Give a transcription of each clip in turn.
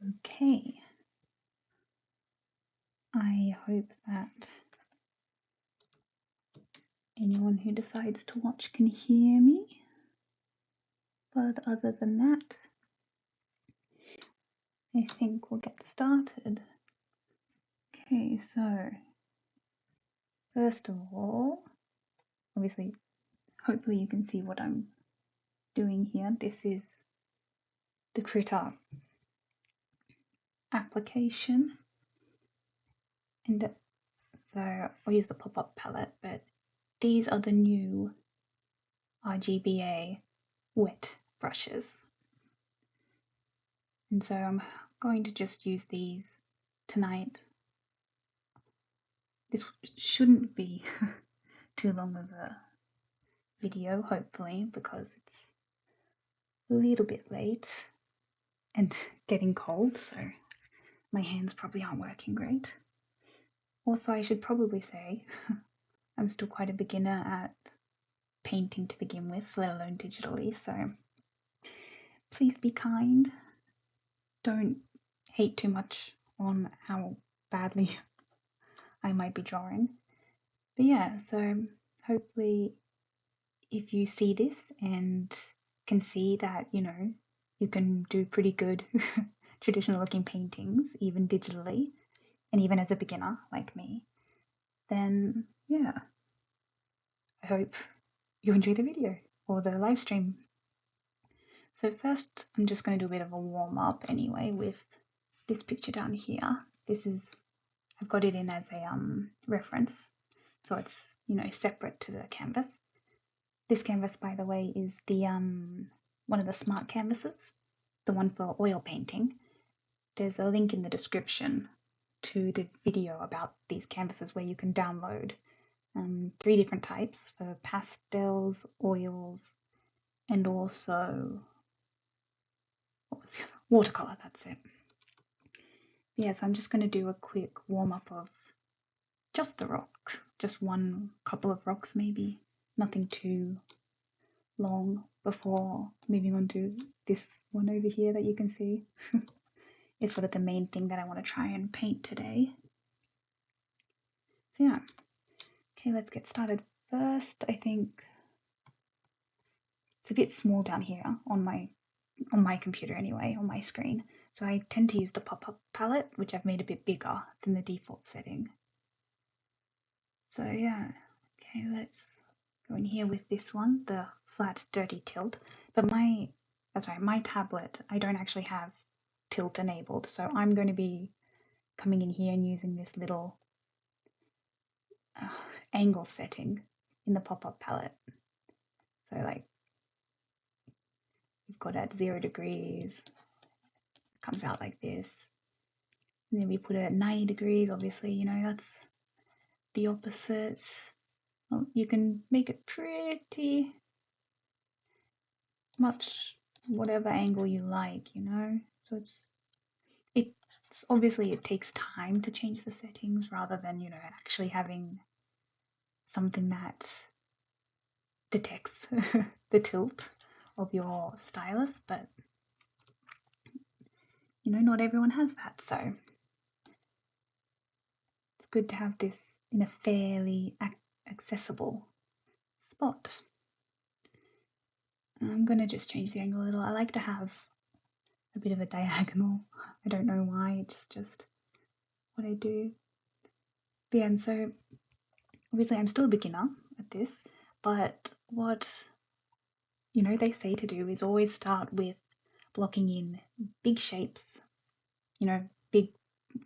Okay. I hope that anyone who decides to watch can hear me. But other than that, I think we'll get started. Okay, so first of all, obviously, hopefully you can see what I'm doing here. This is the Krita application, and so I'll use the pop-up palette, but these are the new RGBA wet brushes, and so I'm going to just use these tonight. This shouldn't be too long of a video, hopefully, because it's a little bit late and getting cold, so my hands probably aren't working great. Also, I should probably say I'm still quite a beginner at painting to begin with, let alone digitally, so please be kind. Don't hate too much on how badly I might be drawing. But yeah, so hopefully if you see this and can see that, you can do pretty good traditional looking paintings, even digitally, and even as a beginner like me, then yeah, I hope you enjoy the video or the live stream. So first, I'm just going to do a bit of a warm up anyway with this picture down here. I've got it in as a reference, so it's separate to the canvas. This canvas, by the way, is the one of the smart canvases, the one for oil painting. There's a link in the description to the video about these canvases where you can download 3 different types for pastels, oils, and also watercolor. That's it. Yeah, so I'm just going to do a quick warm up of just the rock, just one couple of rocks maybe, nothing too long before moving on to this one over here that you can see. Is sort of the main thing that I want to try and paint today. So yeah, okay, let's get started. First, I think it's a bit small down here on my computer anyway, on my screen. So I tend to use the pop-up palette, which I've made a bit bigger than the default setting. So yeah, okay, let's go in here with this one, the flat dirty tilt. But my tablet, I don't actually have tilt enabled, so I'm going to be coming in here and using this little angle setting in the pop-up palette. So like we've got at 0 degrees, it comes out like this, and then we put it at 90 degrees, obviously, that's the opposite. Well, you can make it pretty much whatever angle you like, so it's obviously it takes time to change the settings rather than actually having something that detects the tilt of your stylus, but not everyone has that, so it's good to have this in a fairly accessible spot. I'm going to just change the angle a little. I like to have a bit of a diagonal. I don't know why, it's just what I do. But yeah, and so obviously I'm still a beginner at this, but what they say to do is always start with blocking in big shapes, big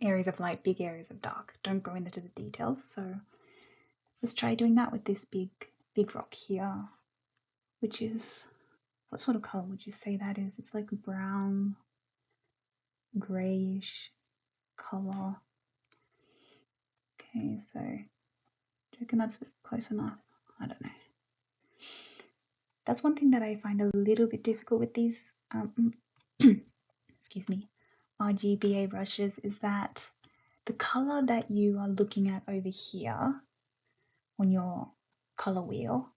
areas of light, big areas of dark. Don't go into the details. So let's try doing that with this big rock here, which is, what sort of color would you say that is? It's like a brown, grayish color. Okay, so do you reckon that's a bit close enough? I don't know. That's one thing that I find a little bit difficult with these excuse me, RGBA brushes, is that the color that you are looking at over here on your color wheel,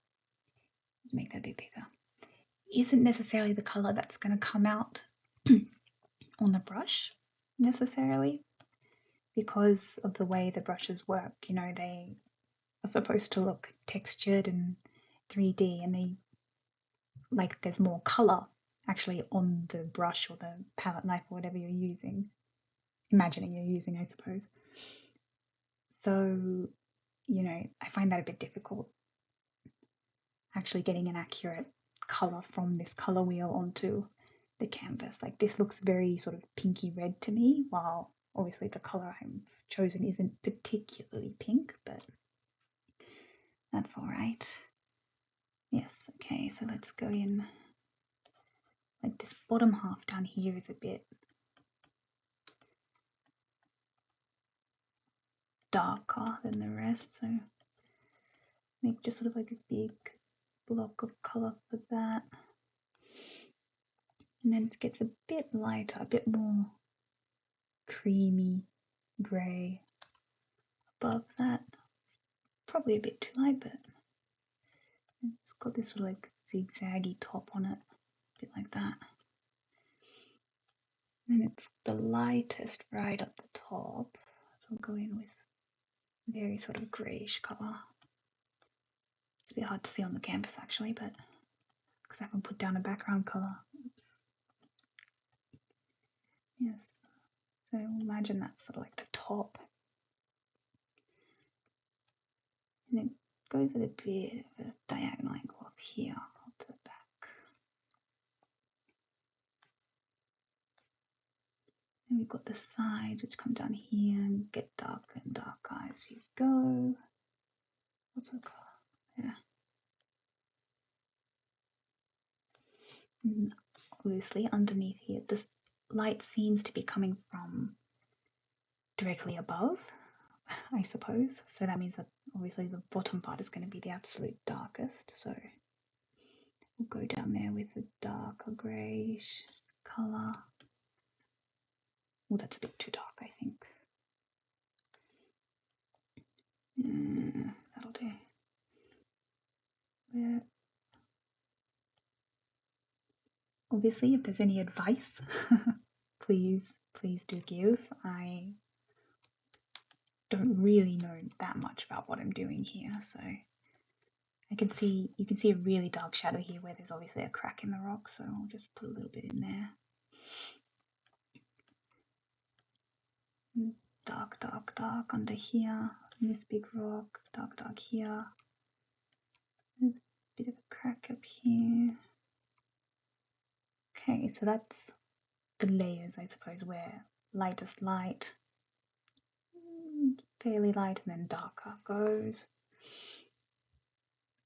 make that a bit bigger, isn't necessarily the color that's going to come out on the brush. necessarily because of the way the brushes work. You know, they are supposed to look textured and 3D, and they like there's more color actually on the brush or the palette knife or whatever you're using, imagining you're using, I suppose. So, you know, I find that a bit difficult, actually getting an accurate color from this color wheel onto the canvas. Like this looks very sort of pinky red to me, while obviously the color I've chosen isn't particularly pink, but that's all right. Yes, okay, so let's go in. Like this bottom half down here is a bit darker than the rest, so make just sort of like a big block of color for that. And then it gets a bit lighter, a bit more creamy grey above that. Probably a bit too light, but it's got this sort of like zigzaggy top on it, a bit like that. And it's the lightest right at the top, so I'll go in with very sort of greyish colour. It's a bit hard to see on the canvas actually, but because I haven't put down a background colour. Oops. Yes, so imagine that's sort of like the top. And it goes at a bit of a diagonal angle up here to the back. And we've got the sides which come down here and get darker and darker as you go. What's the colour? Yeah. And obviously underneath here, this light seems to be coming from directly above, I suppose. So that means that obviously the bottom part is going to be the absolute darkest. So we'll go down there with a darker greyish colour. Oh, that's a bit too dark, I think. That'll do. Yeah. Obviously, if there's any advice, please do give. I don't really know that much about what I'm doing here, so you can see a really dark shadow here where there's obviously a crack in the rock, so I'll just put a little bit in there. Dark, dark, dark under here, in this big rock, dark, dark here. There's a bit of a crack up here. Okay, so that's the layers, I suppose, where lightest light, fairly light, and then darker goes.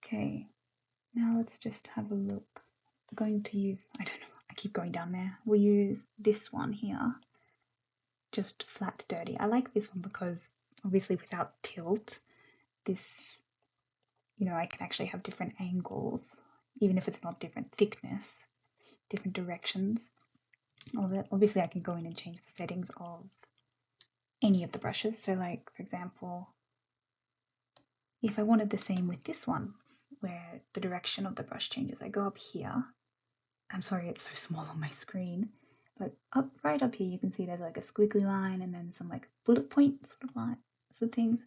Okay, now let's just have a look. I'm going to use, I don't know, I keep going down there. We'll use this one here, just flat dirty. I like this one because obviously without tilt, this, you know, I can actually have different angles, even if it's not different thickness, different directions of it. Obviously I can go in and change the settings of any of the brushes. So like, for example, if I wanted the same with this one, where the direction of the brush changes, I go up here. I'm sorry it's so small on my screen, but right up here you can see there's like a squiggly line and then some like bullet point sort of line, sort of things.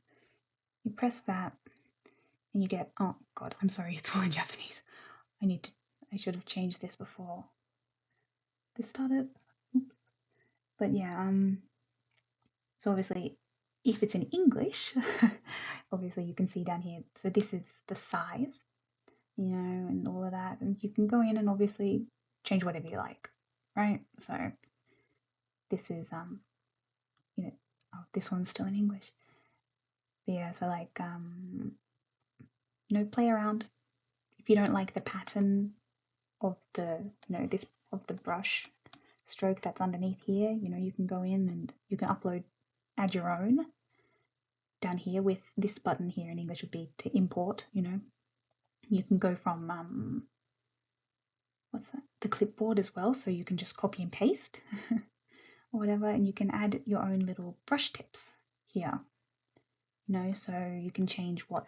You press that and you get, oh god, I'm sorry, it's all in Japanese. I should have changed this before this started. Oops. But yeah, so obviously if it's in English, obviously you can see down here, so this is the size, you know, and all of that, and you can go in and obviously change whatever you like, right? So this is you know, oh, this one's still in English, but yeah, so like you know, play around. If you don't like the pattern of the, you know, this of the brush stroke that's underneath here, you know, you can go in and you can add your own down here with this button here. In English would be to import, you know. You can go from what's that, the clipboard as well, so you can just copy and paste or whatever, and you can add your own little brush tips here, you know, so you can change what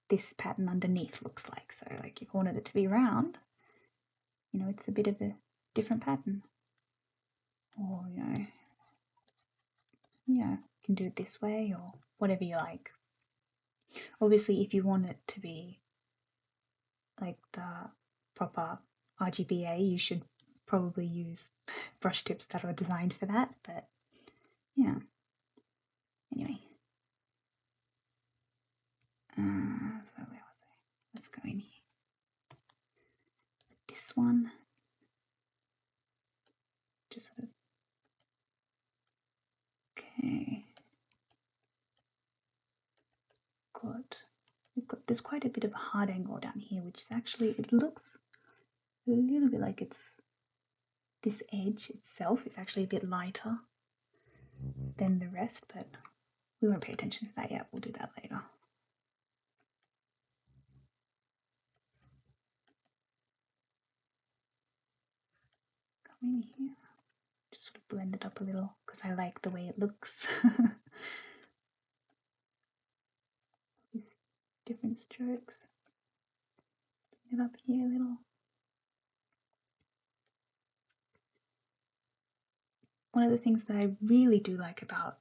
this pattern underneath looks like. So like if you wanted it to be round, you know, it's a bit of a different pattern, or you know, you can do it this way or whatever you like. Obviously, if you want it to be like the proper RGBA, you should probably use brush tips that are designed for that, but yeah. Anyway. So where was I? Let's go in here. This one. Just sort of. Okay. There's quite a bit of a hard angle down here, which is actually, it looks a little bit like it's, this edge itself is actually a bit lighter than the rest, but we won't pay attention to that yet. We'll do that later. Come in here. Just sort of blend it up a little because I like the way it looks. These different strokes. Bring it up here a little. One of the things that I really do like about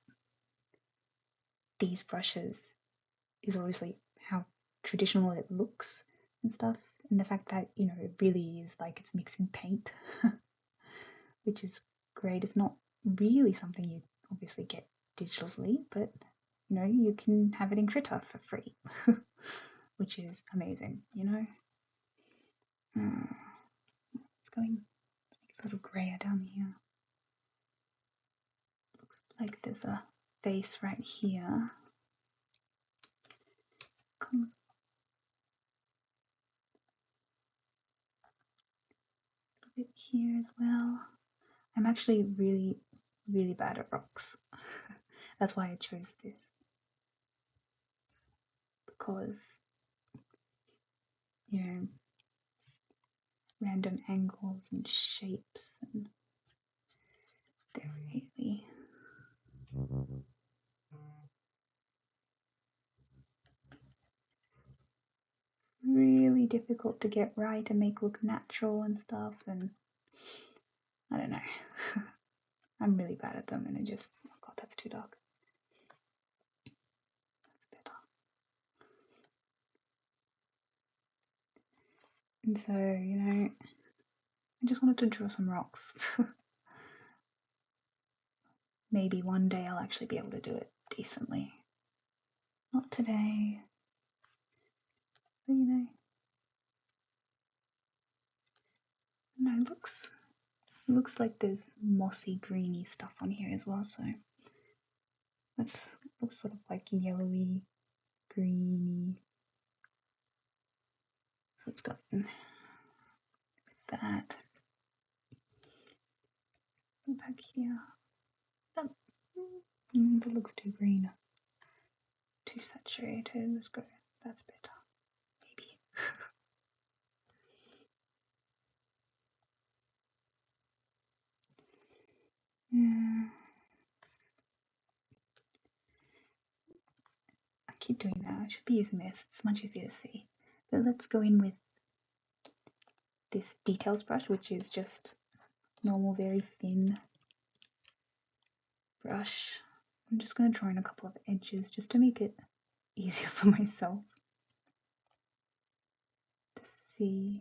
these brushes is obviously how traditional it looks and stuff, and the fact that, you know, it really is like it's mixing paint, which is great. It's not really something you obviously get digitally, but you know, you can have it in Krita for free, which is amazing, you know. It's going a little grayer down here. Looks like there's a face right here. Comes a bit here as well. I'm actually really, really bad at rocks. That's why I chose this. Because, you know, random angles and shapes, and they're really difficult to get right and make look natural and stuff, and I don't know. I'm really bad at them, and I just, oh god, that's too dark. That's better. And so, you know, I just wanted to draw some rocks. Maybe one day I'll actually be able to do it decently. Not today, but you know. No, it looks like there's mossy greeny stuff on here as well, so that looks sort of like yellowy, greeny. So it's got that. Back here. That looks too green. Too saturated. Let's go. That's better. Maybe. Yeah. I keep doing that. I should be using this. It's much easier to see. But let's go in with this details brush, which is just normal, very thin brush. I'm just going to draw in a couple of edges just to make it easier for myself to see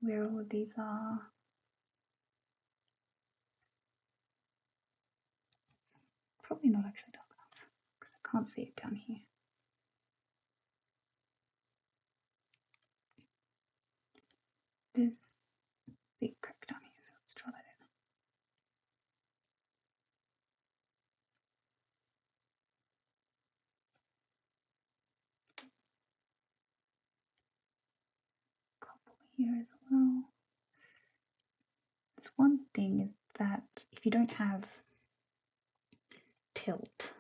where all of these are. Probably not actually dark enough because I can't see it down here. There's a big crack down here, so let's draw that in. Couple here as well. There's one thing is that if you don't have tilt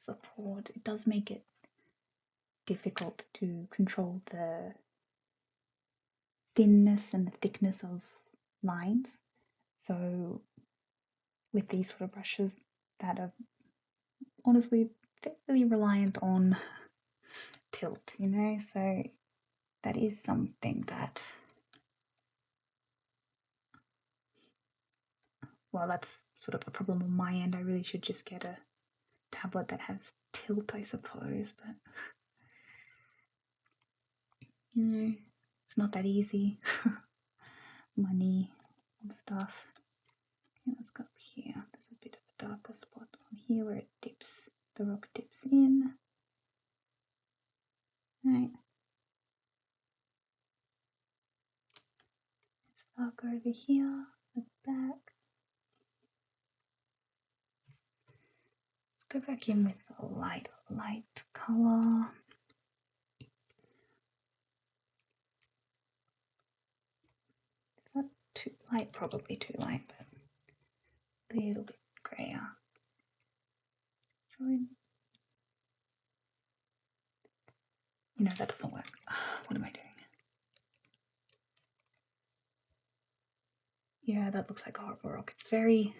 support, it does make it difficult to control the thinness and the thickness of lines. So with these sort of brushes that are honestly fairly reliant on tilt, you know, so that is something that, well, that's sort of a problem on my end. I really should just get a tablet that has tilt, I suppose, but you know, it's not that easy. Money and stuff. Okay, let's go up here. There's a bit of a darker spot on here where it dips, the rock dips in. Right. It's darker over here, the back. Let's go back in with a light color. Is that too light? Probably too light, but a little bit grayer. You know, that doesn't work. What am I doing? Yeah, that looks like a horrible rock. It's very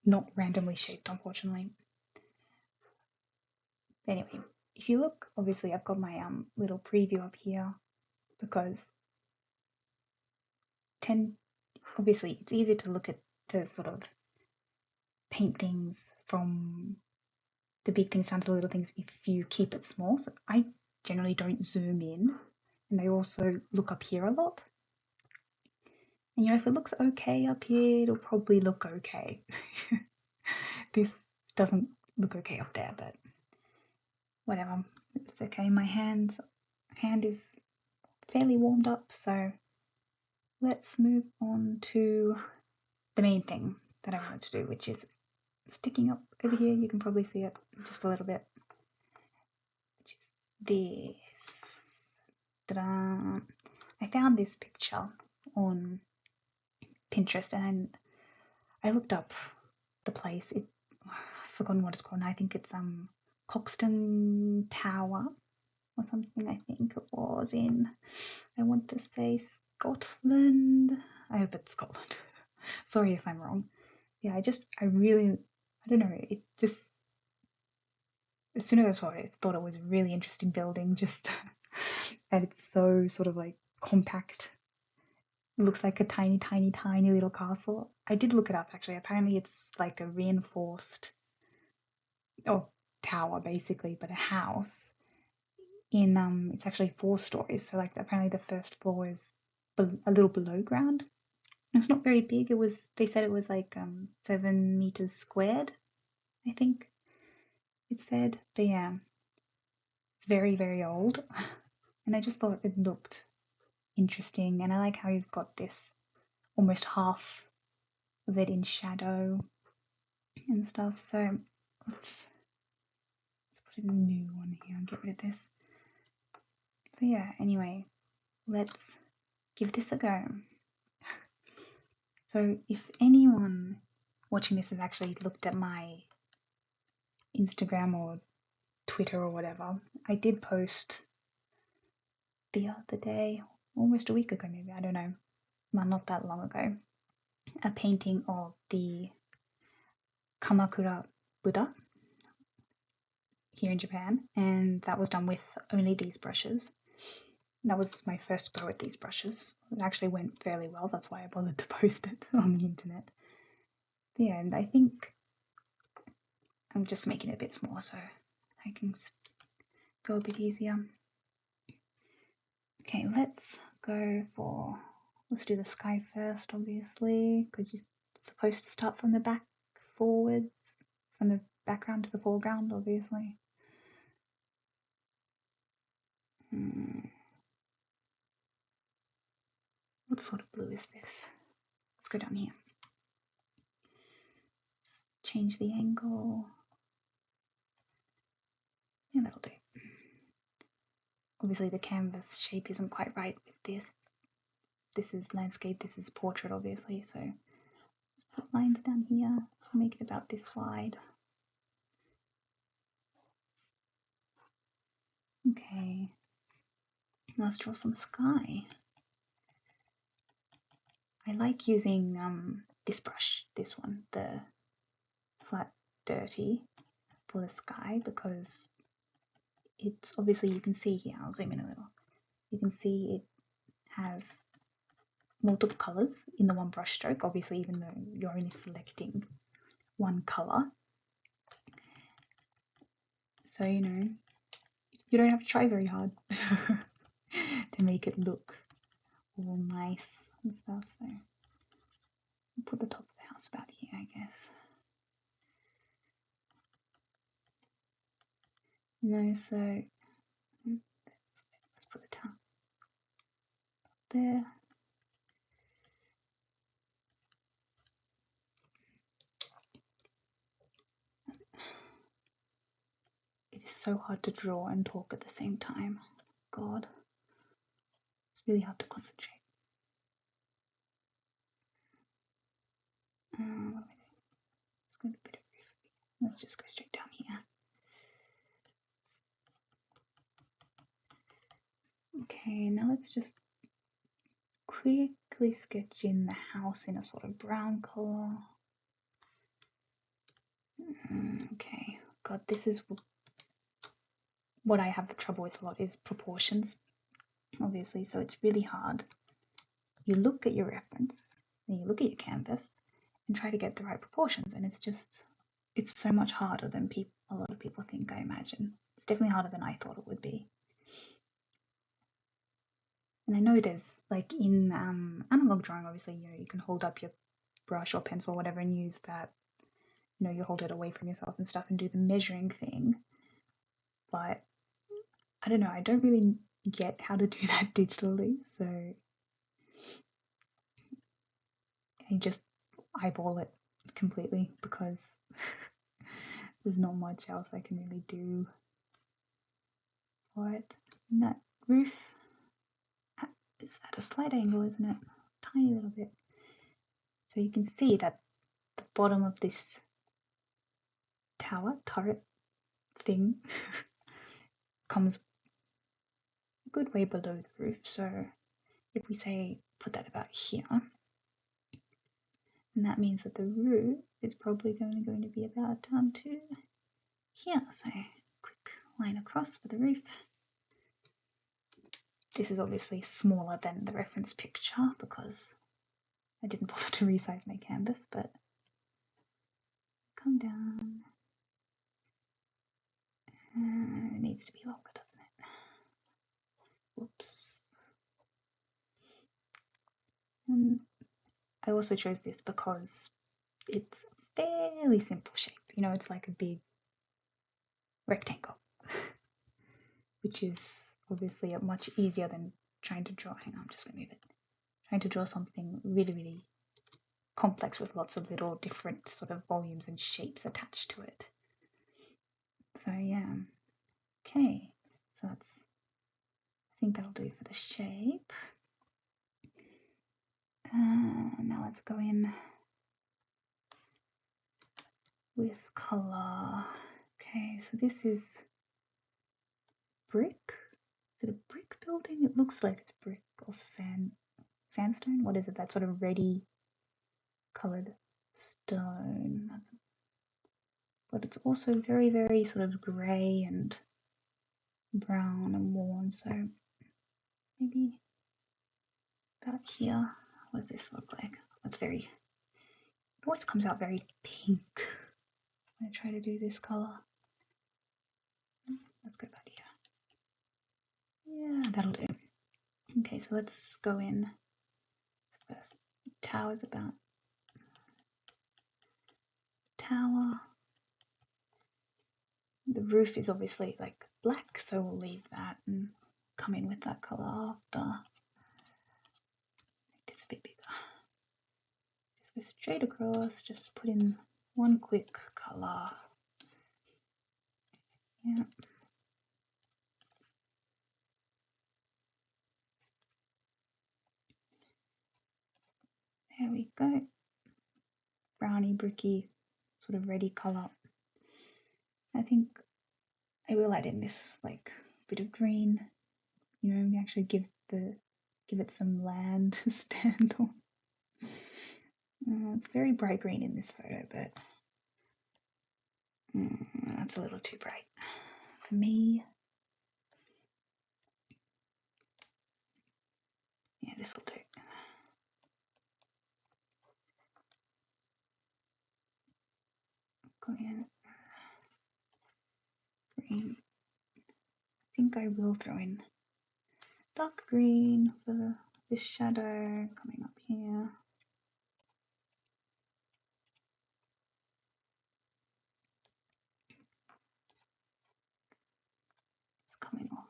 not randomly shaped, unfortunately. Anyway, if you look, obviously I've got my little preview up here because obviously it's easier to look at, to sort of paint things from the big things down to the little things if you keep it small. So I generally don't zoom in, and I also look up here a lot. And you know, if it looks okay up here, it'll probably look okay. This doesn't look okay up there, but whatever, it's okay. My hand is fairly warmed up, so let's move on to the main thing that I wanted to do, which is sticking up over here. You can probably see it just a little bit, which is this. Ta-da! I found this picture on Pinterest and I looked up the place. I've forgotten what it's called. I think it's Coxton Tower or something. I think it was in, I want to say Scotland. I hope it's Scotland. Sorry if I'm wrong. Yeah, I don't know, it just, as soon as I saw it, I thought it was a really interesting building, just, and it's so sort of like compact. It looks like a tiny, tiny, tiny little castle. I did look it up actually. Apparently it's like a reinforced, tower basically, but a house in, it's actually 4 stories. So like apparently the first floor is a little below ground. It's not very big. They said it was like 7 meters squared, I think it said. But yeah, it's very, very old. And I just thought it looked interesting. And I like how you've got this almost half of it in shadow and stuff. So let's put a new one here and get rid of this. So yeah, anyway, let's give this a go. So if anyone watching this has actually looked at my Instagram or Twitter or whatever, I did post the other day, almost a week ago maybe, I don't know, well, not that long ago, a painting of the Kamakura Buddha here in Japan, and that was done with only these brushes. That was my first go at these brushes. It actually went fairly well, that's why I bothered to post it on the internet. But yeah, and I think I'm just making it a bit smaller so I can go a bit easier. Okay, let's do the sky first, obviously, because you're supposed to start from the back forwards, from the background to the foreground, obviously. What sort of blue is this? Let's go down here. Change the angle. Yeah, that'll do. Obviously the canvas shape isn't quite right with this. This is landscape, this is portrait, obviously, so put lines down here, make it about this wide. Okay, let's draw some sky. I like using this brush, this one, the flat dirty, for the sky, because it's obviously, you can see here, I'll zoom in a little, you can see it has multiple colors in the one brush stroke, obviously, even though you're only selecting one color. So, you know, you don't have to try very hard to make it look all nice and stuff. So I'll put the top of the house about here, I guess. You know, so let's put the top there. It is so hard to draw and talk at the same time. God, it's really hard to concentrate. What am I doing? It's going to be a bit of roof. Let's just go straight down here. Okay, now let's just quickly sketch in the house in a sort of brown color. Okay, God, this is what I have trouble with a lot, is proportions, obviously, so it's really hard. You look at your reference, and you look at your canvas, and try to get the right proportions, and it's so much harder than a lot of people think, I imagine. It's definitely harder than I thought it would be. And I know there's, like, in analog drawing, obviously, you know, you can hold up your brush or pencil or whatever and use that, you know, you hold it away from yourself and stuff and do the measuring thing. But I don't know, I don't really get how to do that digitally, so I just eyeball it completely because there's not much else I can really do for it. And that roof is at a slight angle, isn't it? Tiny little bit. So you can see that the bottom of this turret thing comes a good way below the roof. So if we say put that about here, and that means that the roof is probably going to be about down to here. So quick line across for the roof. This is obviously smaller than the reference picture because I didn't bother to resize my canvas, but come down. It needs to be longer, doesn't it? Whoops. And I also chose this because it's a fairly simple shape. You know, it's like a big rectangle, which is obviously much easier than trying to draw. Hang on, I'm just going to move it. Trying to draw something really, really complex with lots of little different sort of volumes and shapes attached to it. So yeah, okay, so I think that'll do for the shape. Now let's go in with color. Okay, so this is brick. Is it a brick building? It looks like it's brick or sandstone. What is it? That sort of reddy colored stone. But it's also very, very sort of grey and brown and worn. So maybe about here. What does this look like? That's it always comes out very pink when I try to do this colour. Let's go back here. Yeah, that'll do. Okay, so let's go in first. Tower's about tower. The roof is obviously like black, so we'll leave that and come in with that colour after. Make this a bit bigger. Just go straight across, just put in one quick colour. Yeah. There we go. Browny, bricky, sort of reddy colour. I think I will add in this like bit of green. You know, actually give it some land to stand on. It's very bright green in this photo, but that's a little too bright for me. Yeah, this will do. Go in. Green. I think I will throw in dark green for this shadow coming up here. It's coming off.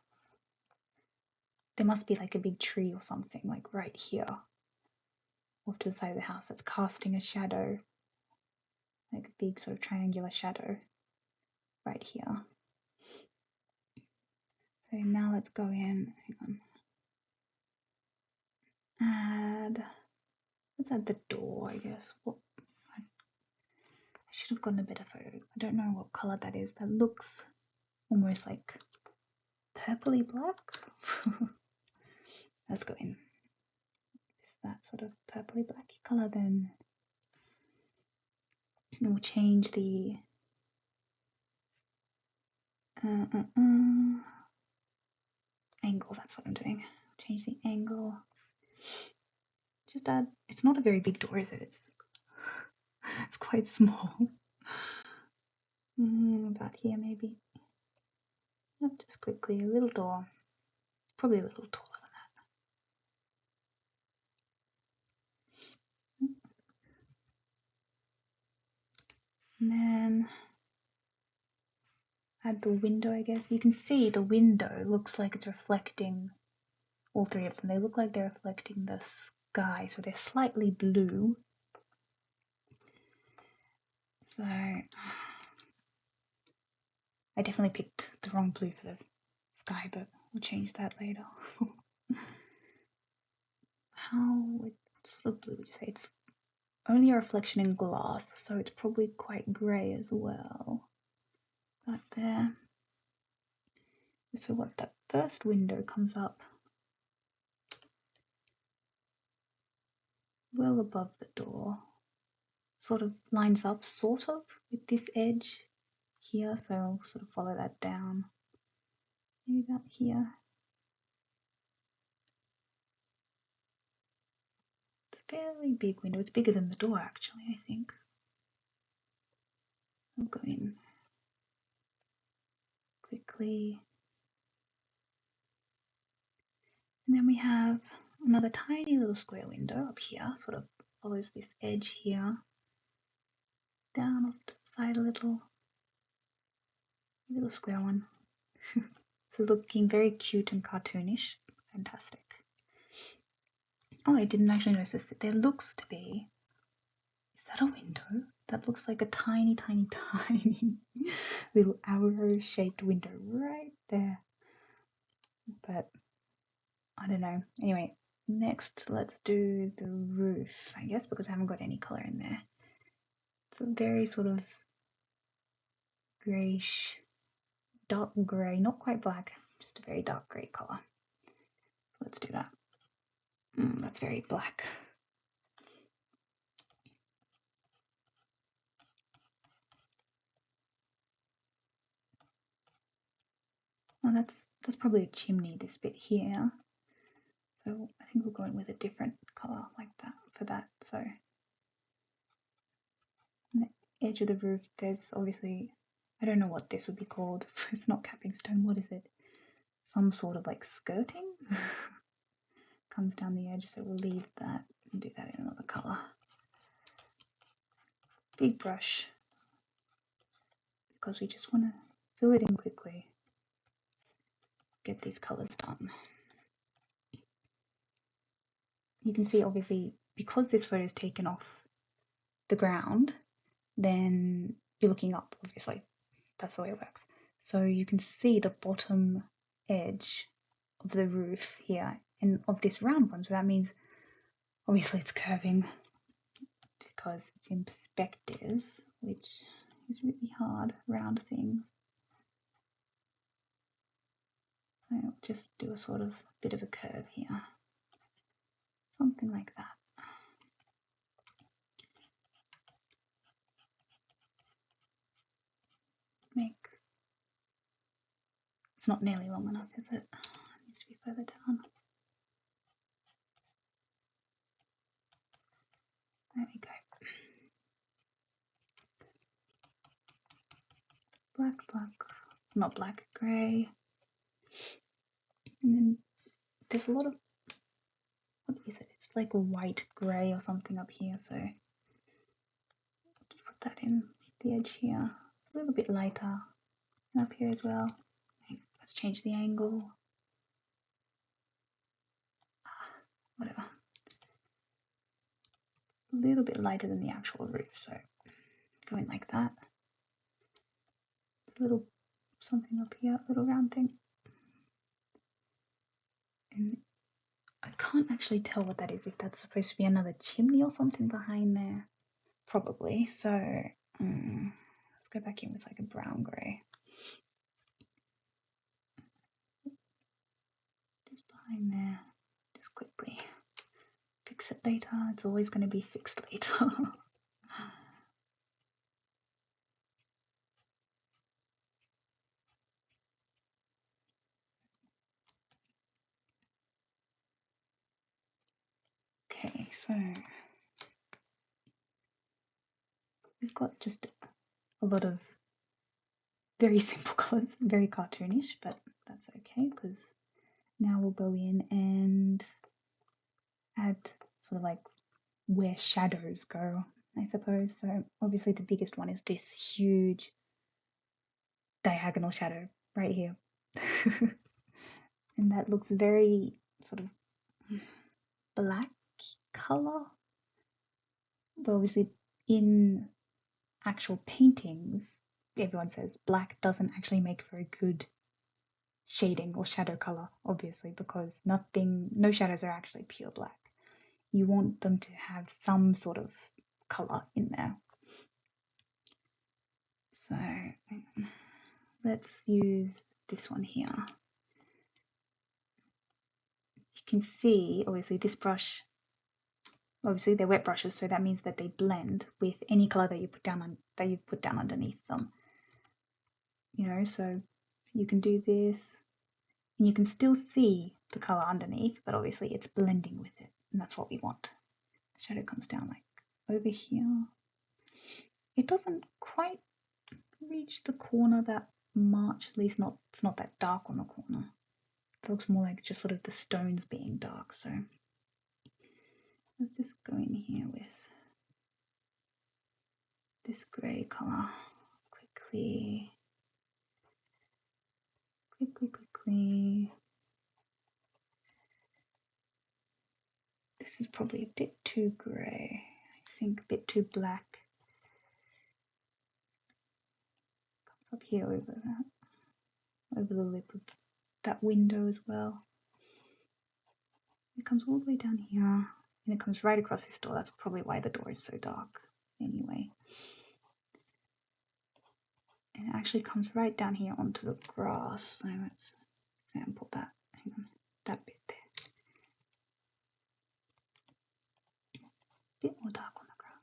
There must be like a big tree or something like right here off to the side of the house that's casting a shadow, like a big sort of triangular shadow right here. So now let's go in, hang on, let's add the door, I guess. I should have gotten a better photo. I don't know what color that is. That looks almost like purpley black. Let's go in. Is that sort of purpley blacky color, then we'll change the angle. That's what I'm doing. Change the angle. Just add. It's not a very big door, is it? It's quite small. About here, maybe. Yep, just quickly a little door. Probably a little taller than that. And then add the window, I guess. You can see the window looks like it's reflecting all three of them. They look like they're reflecting the sky, so they're slightly blue. So I definitely picked the wrong blue for the sky, but we'll change that later. What sort of blue would you say? It's only a reflection in glass, so it's probably quite grey as well. Right there. So what, that first window comes up well above the door, sort of lines up sort of with this edge here, so I'll sort of follow that down. Maybe about here. It's a fairly big window. It's bigger than the door actually, I think. I'll go in quickly. And then we have another tiny little square window up here, sort of follows this edge here. Down off to the side a little square one. So looking very cute and cartoonish. Fantastic. Oh, I didn't actually notice this. There looks to be... Is that a window? That looks like a tiny, tiny, tiny little arrow-shaped window right there. But I don't know. Anyway, next let's do the roof, I guess, because I haven't got any colour in there. It's a very sort of greyish, dark grey, not quite black, just a very dark grey colour. Let's do that. That's very black. Oh, that's probably a chimney, this bit here. So I think we'll go in with a different colour like that for that. So on the edge of the roof, there's obviously, I don't know what this would be called. It's not capping stone. What is it? Some sort of like skirting comes down the edge. So we'll leave that and do that in another colour. Big brush because we just want to fill it in quickly. Get these colours done. You can see obviously because this photo is taken off the ground, then you're looking up, obviously. That's the way it works. So you can see the bottom edge of the roof here and of this round one. So that means obviously it's curving because it's in perspective, which is really hard, round things. So I'll just do a sort of bit of a curve here. Something like that. It's not nearly long enough, is it? It needs to be further down. There we go. black, not black, grey. And then there's a lot of, what is it? It's like a white grey or something up here, so put that in the edge here. A little bit lighter, and up here as well. Let's change the angle. Whatever. A little bit lighter than the actual roof, so going like that. A little something up here, a little round thing. And I can't actually tell what that is, if that's supposed to be another chimney or something behind there. Probably. So let's go back in with like a brown grey. Just behind there. Just quickly. Fix it later. It's always going to be fixed later. Okay, so we've got just a lot of very simple colours, very cartoonish, but that's okay because now we'll go in and add sort of like where shadows go, I suppose. So obviously the biggest one is this huge diagonal shadow right here. And that looks very sort of black color. But obviously in actual paintings, everyone says black doesn't actually make for a good shading or shadow color, obviously, because no shadows are actually pure black. You want them to have some sort of color in there. So let's use this one here. You can see, obviously, this brush, obviously they're wet brushes, so that means that they blend with any color that you put down underneath them. You know, so you can do this, and you can still see the color underneath, but obviously it's blending with it, and that's what we want. The shadow comes down like over here. It doesn't quite reach the corner that much, at least it's not that dark on the corner. It looks more like just sort of the stones being dark, so let's just go in here with this grey colour quickly. This is probably a bit too grey, I think, a bit too black. Comes up here over the lip of that window as well. It comes all the way down here, and it comes right across this door. That's probably why the door is so dark anyway. And it actually comes right down here onto the grass. So let's sample that. Hang on, that bit there. Bit more dark on the grass.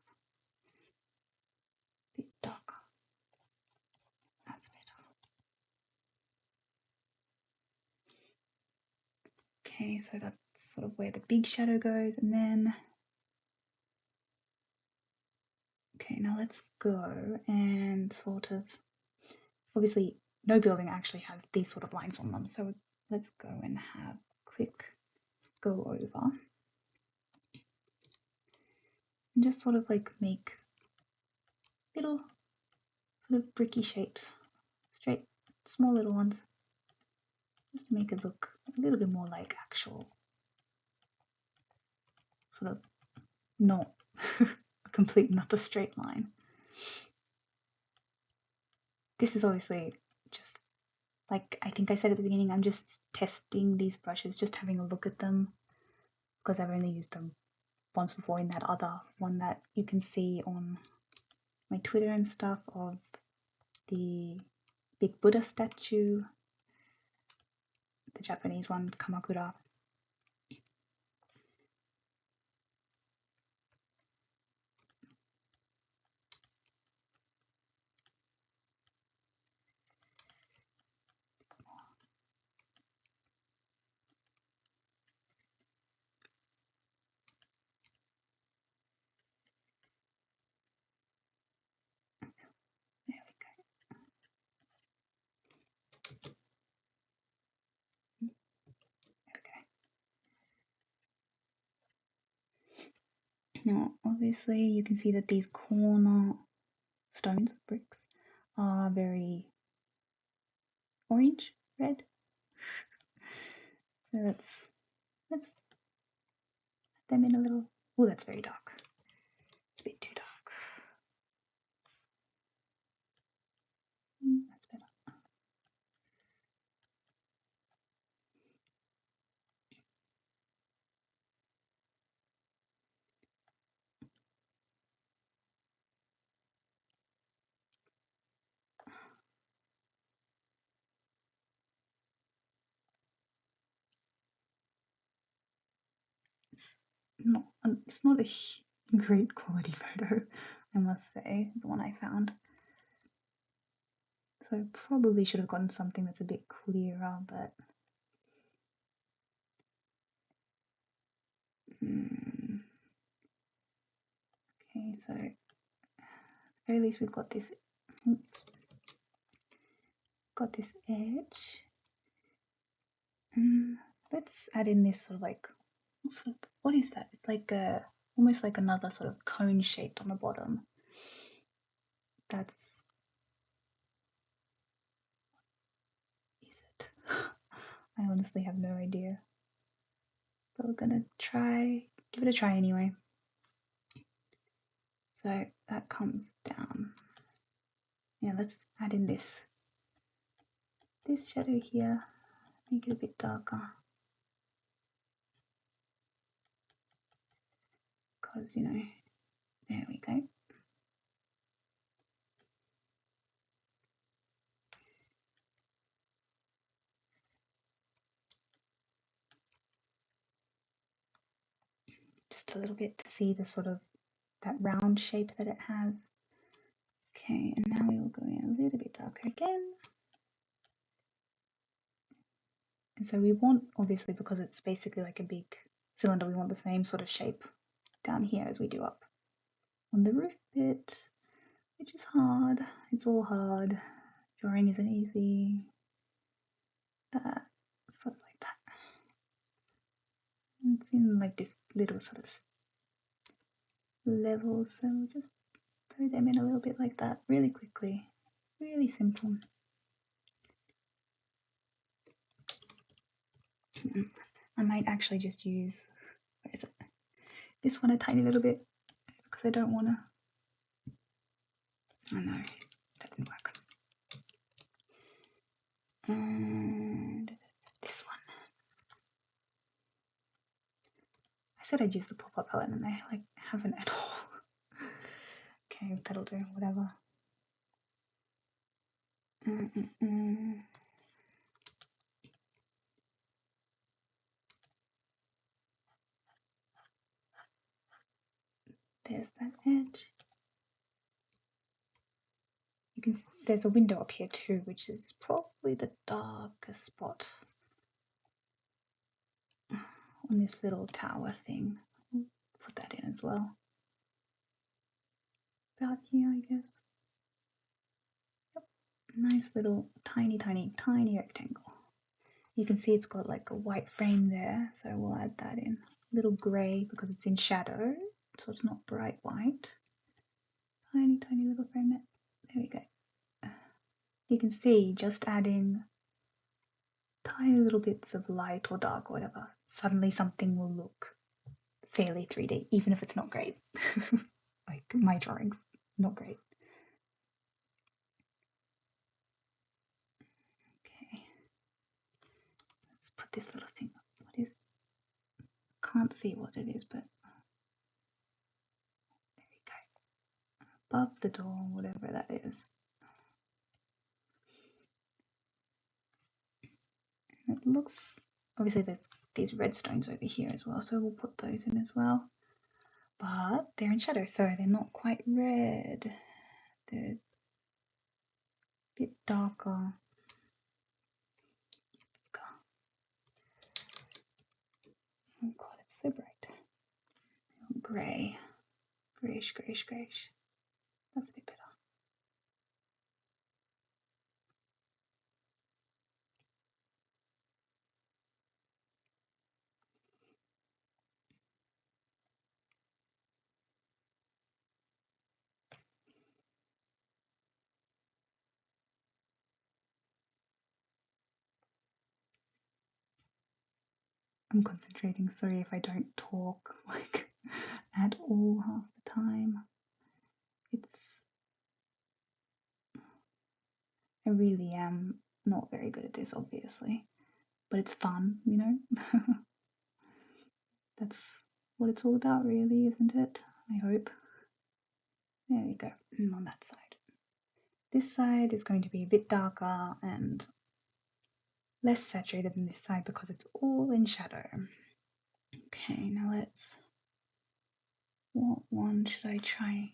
Bit darker. That's better. Okay, so that's sort of where the big shadow goes, and then okay, now let's go and sort of, obviously no building actually has these sort of lines on them, so let's go and have a quick go over and just sort of like make little sort of bricky shapes, straight, small little ones, just to make it look a little bit more like actual, sort of not a complete, not a straight line. This is obviously just, like I think I said at the beginning, I'm just testing these brushes, just having a look at them, because I've only used them once before in that other one that you can see on my Twitter and stuff of the big Buddha statue, the Japanese one, Kamakura. There we go. Now, obviously, you can see that these corner stones, bricks, are very orange, red. So let's add them in a little. Oh, that's very dark. It's a bit too dark. That's better. It's not a great quality photo, I must say, the one I found. So probably should have gotten something that's a bit clearer, but okay, so at least we've got this. Oops, got this edge. Let's add in this sort of like, what is that? It's like a almost like another sort of cone shaped on the bottom. That's is it? I honestly have no idea. But we're gonna give it a try anyway. So that comes down. Yeah, let's add in this shadow here, make it a bit darker. Because, you know, there we go. Just a little bit to see the sort of that round shape that it has. Okay, and now we will go in a little bit darker again. And so we want, obviously, because it's basically like a big cylinder, we want the same sort of shape down here as we do up on the roof bit, which is hard. It's all hard. Drawing isn't easy. That, sort of like that. It's in like this little sort of level, so we'll just throw them in a little bit like that really quickly. Really simple. I might actually just use, where is it? This one a tiny little bit because I don't want to. Oh no, that didn't work. And this one. I said I'd use the pop-up palette and I like haven't at all. Okay, that'll do, whatever. There's that edge. You can see there's a window up here too, which is probably the darkest spot on this little tower thing. I'll put that in as well. About here, I guess. Yep. Nice little tiny rectangle. You can see it's got like a white frame there, so we'll add that in. A little grey because it's in shadow, so it's not bright white. Tiny little frame there. There we go. You can see just adding tiny little bits of light or dark or whatever, suddenly something will look fairly 3D, even if it's not great. Like my drawings, not great. Okay, let's put this little thing up. What is? Can't see what it is, but there we go. Above the door, whatever that is. It looks, obviously there's these red stones over here as well, so we'll put those in as well. But they're in shadow, so they're not quite red. They're a bit darker. Oh god, it's so bright. Grey. Greyish. That's a bit better. I'm concentrating. Sorry if I don't talk like at all half the time. I really am not very good at this, obviously, but it's fun, you know? That's what it's all about, really, isn't it? I hope. There we go, and on that side. This side is going to be a bit darker and less saturated than this side because it's all in shadow. Okay, now what one should I try?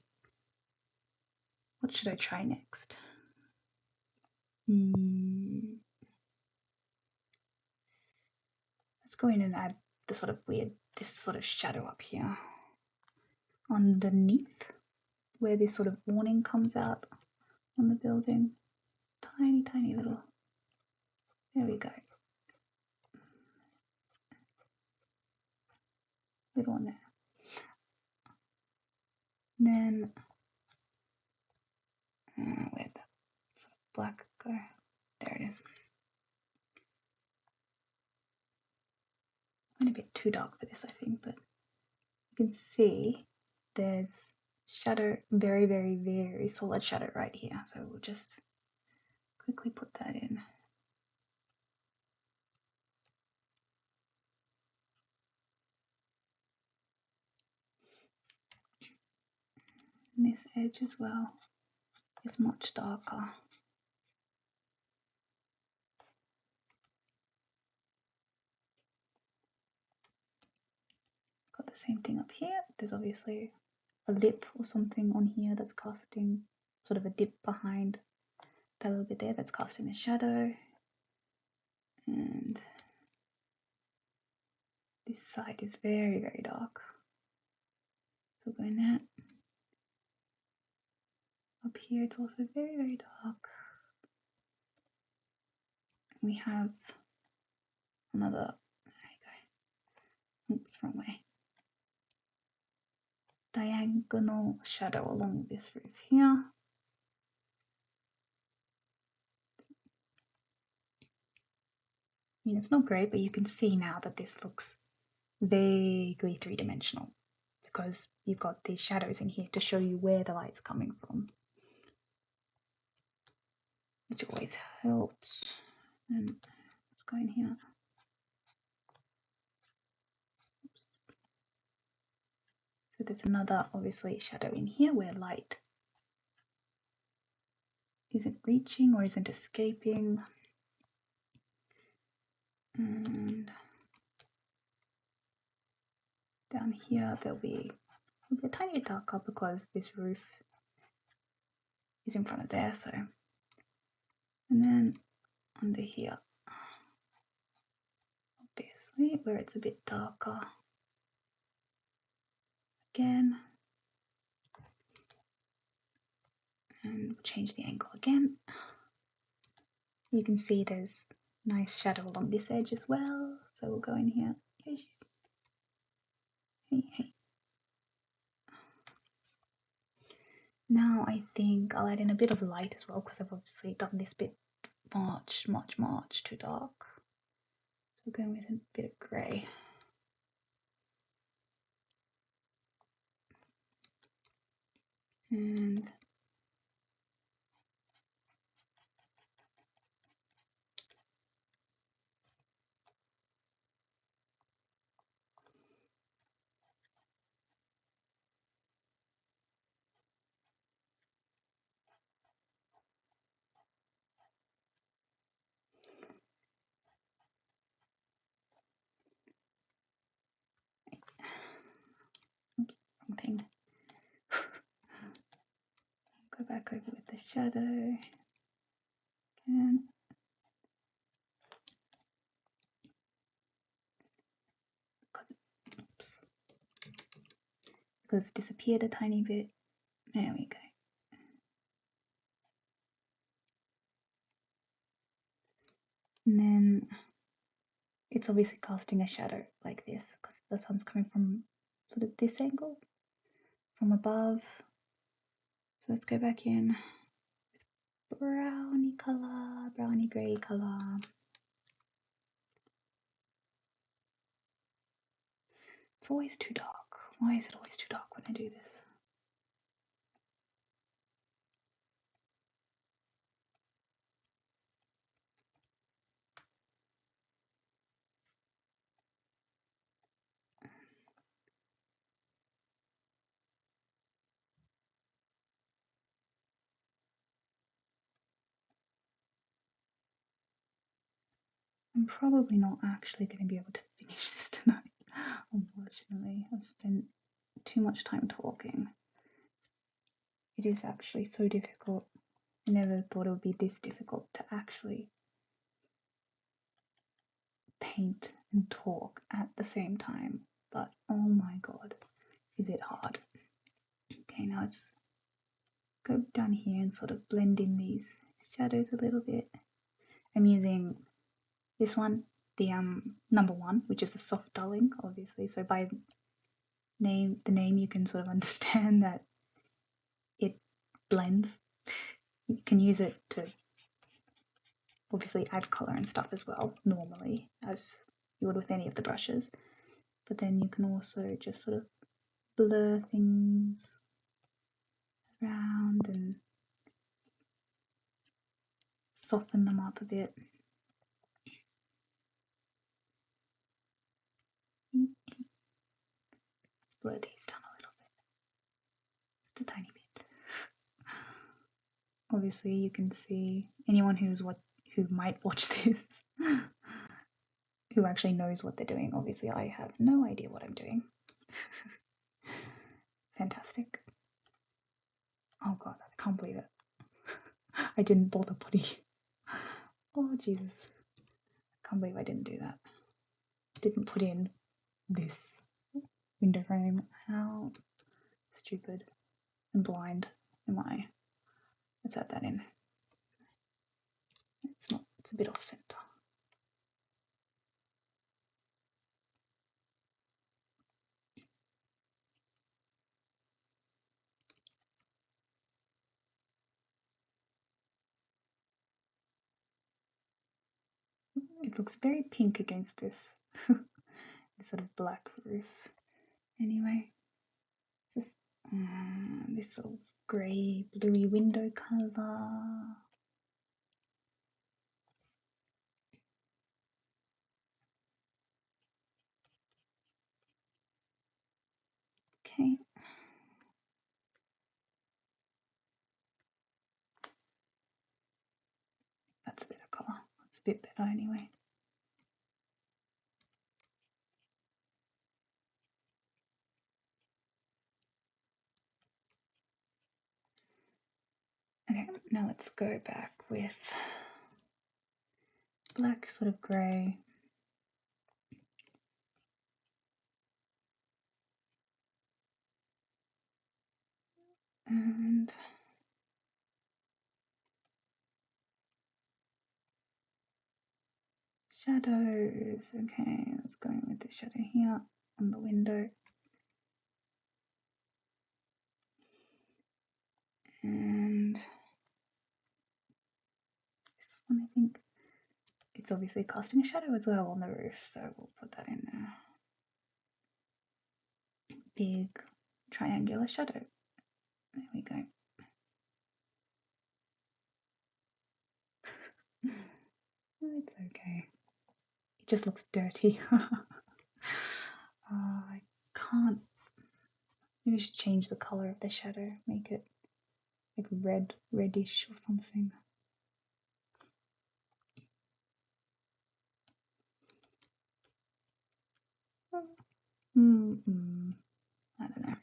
What should I try next? Let's go in and add this sort of shadow up here. Underneath, where this sort of awning comes out on the building. Tiny little. There we go. Little one there. And then, where'd that sort of black go? There it is. Went a bit too dark for this, I think, but you can see there's shadow, very, very, very solid shadow right here. So we'll just quickly put that in. And this edge as well is much darker. Got the same thing up here. There's obviously a lip or something on here that's casting sort of a dip behind that little bit there that's casting a shadow. And this side is very, very dark. So going that. Up here it's also very, very dark. We have another, there you go. Oops, wrong way. Diagonal shadow along this roof here. I mean, it's not great, but you can see now that this looks vaguely three-dimensional because you've got these shadows in here to show you where the light's coming from, which always helps. And let's go in here. Oops. So there's another, obviously, shadow in here where light isn't reaching or isn't escaping. And down here there'll be a tiny bit darker because this roof is in front of there. So, and then under here, obviously, where it's a bit darker again, and we'll change the angle again. You can see there's nice shadow along this edge as well, so we'll go in here. Hey. Now I think I'll add in a bit of light as well because I've obviously done this bit much too dark. So we're going with a bit of grey. And oops, wrong thing. Go back over with the shadow again. Because it's disappeared a tiny bit. There we go. And then it's obviously casting a shadow like this because the sun's coming from sort of this angle from above. So let's go back in with brownie color, brownie grey color. It's always too dark. Why is it always too dark when I do this? I'm probably not actually going to be able to finish this tonight, unfortunately. I've spent too much time talking. It is actually so difficult. I never thought it would be this difficult to actually paint and talk at the same time. But oh my god, is it hard. Okay, now let's go down here and sort of blend in these shadows a little bit. I'm using this one, the number 1, which is the soft dulling, obviously. So by the name you can sort of understand that it blends. You can use it to obviously add color and stuff as well, normally, as you would with any of the brushes. But then you can also just sort of blur things around and soften them up a bit. Blur these down a little bit, just a tiny bit. Obviously, you can see anyone who might watch this, who actually knows what they're doing. Obviously, I have no idea what I'm doing. Fantastic. Oh god, I can't believe it. I didn't bother putting. Oh Jesus. I can't believe I didn't do that. Didn't put in this window frame. How stupid and blind am I? Let's add that in. It's a bit off center. It looks very pink against this, this sort of black roof. Anyway, this sort of grey, bluey window colour. Okay. That's a bit of colour. It's a bit better anyway. Okay, now let's go back with black, sort of grey. And shadows. Okay, let's go with the shadow here on the window. And this one, I think it's obviously casting a shadow as well on the roof, so we'll put that in there. Big triangular shadow. There we go. It's okay. It just looks dirty. I can't. Maybe I should change the color of the shadow, make it like reddish or something. I don't know.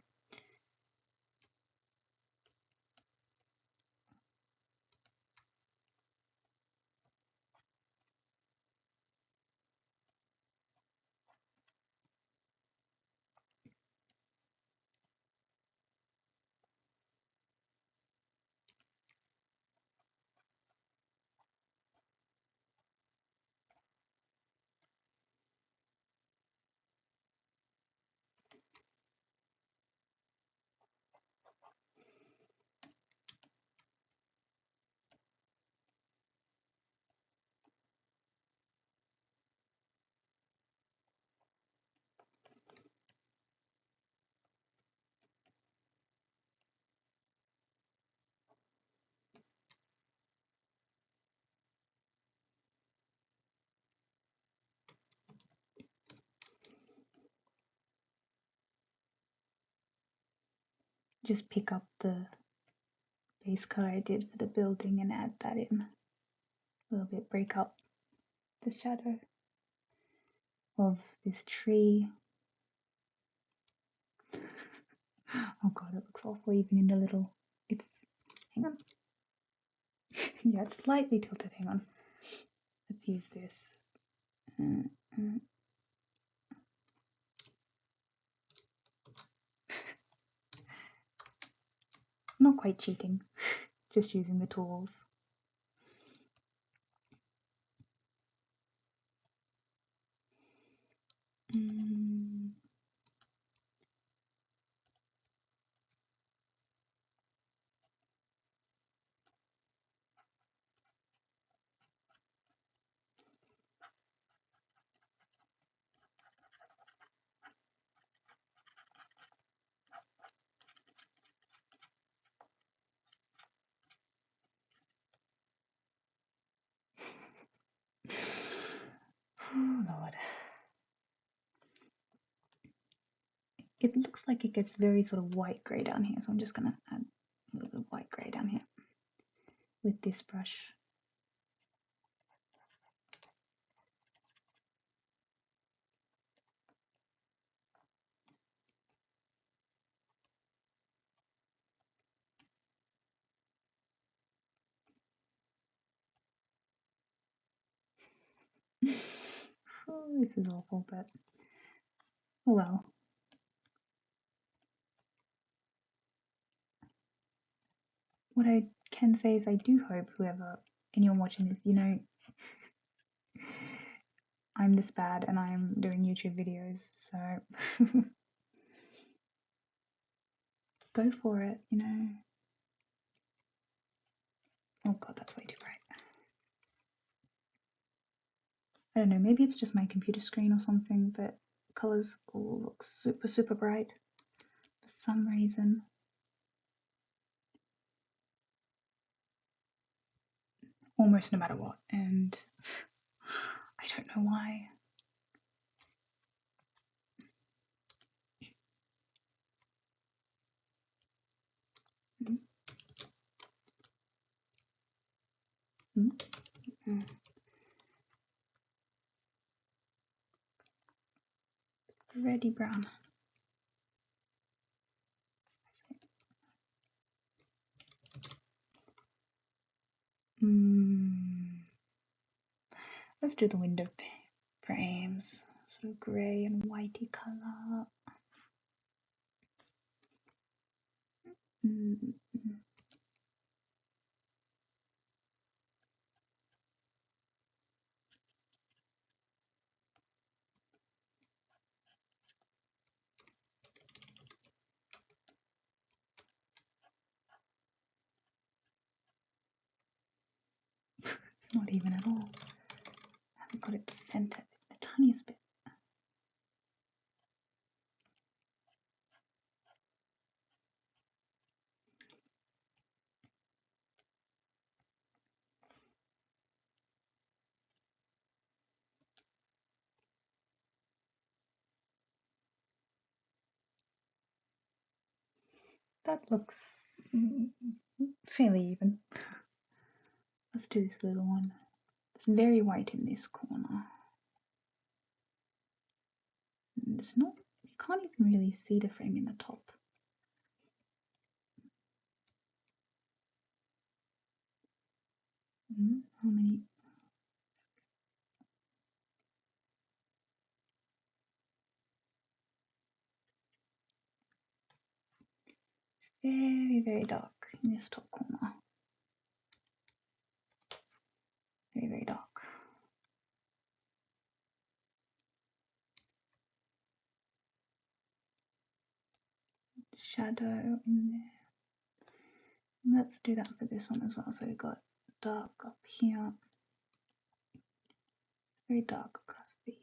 just pick up the base color I did for the building and add that in. A little bit, break up the shadow of this tree. Oh god, it looks awful even in the little, hang on. Yeah, it's slightly tilted, hang on. Let's use this. Not quite cheating, just using the tools. Oh Lord. It looks like it gets very sort of white grey down here, so I'm just gonna add a little bit of white grey down here with this brush. Oh, this is awful, but oh well. What I can say is I do hope anyone watching this, you know, I'm this bad and I'm doing YouTube videos, so go for it, you know. Oh god, that's way too bright. I don't know, maybe it's just my computer screen or something, but colors all look super, super bright for some reason. Almost no matter what, and I don't know why. Reddy brown. Let's do the window frames. Sort of grey and whitey colour. It's not even at all. I haven't got it to centre the tiniest bit. That looks fairly even. Let's do this little one. It's very white in this corner. It's not, you can't even really see the frame in the top. How many? It's very, very dark in this top corner. Very, very dark. Shadow in there. Let's do that for this one as well. So we've got dark up here, very dark across these,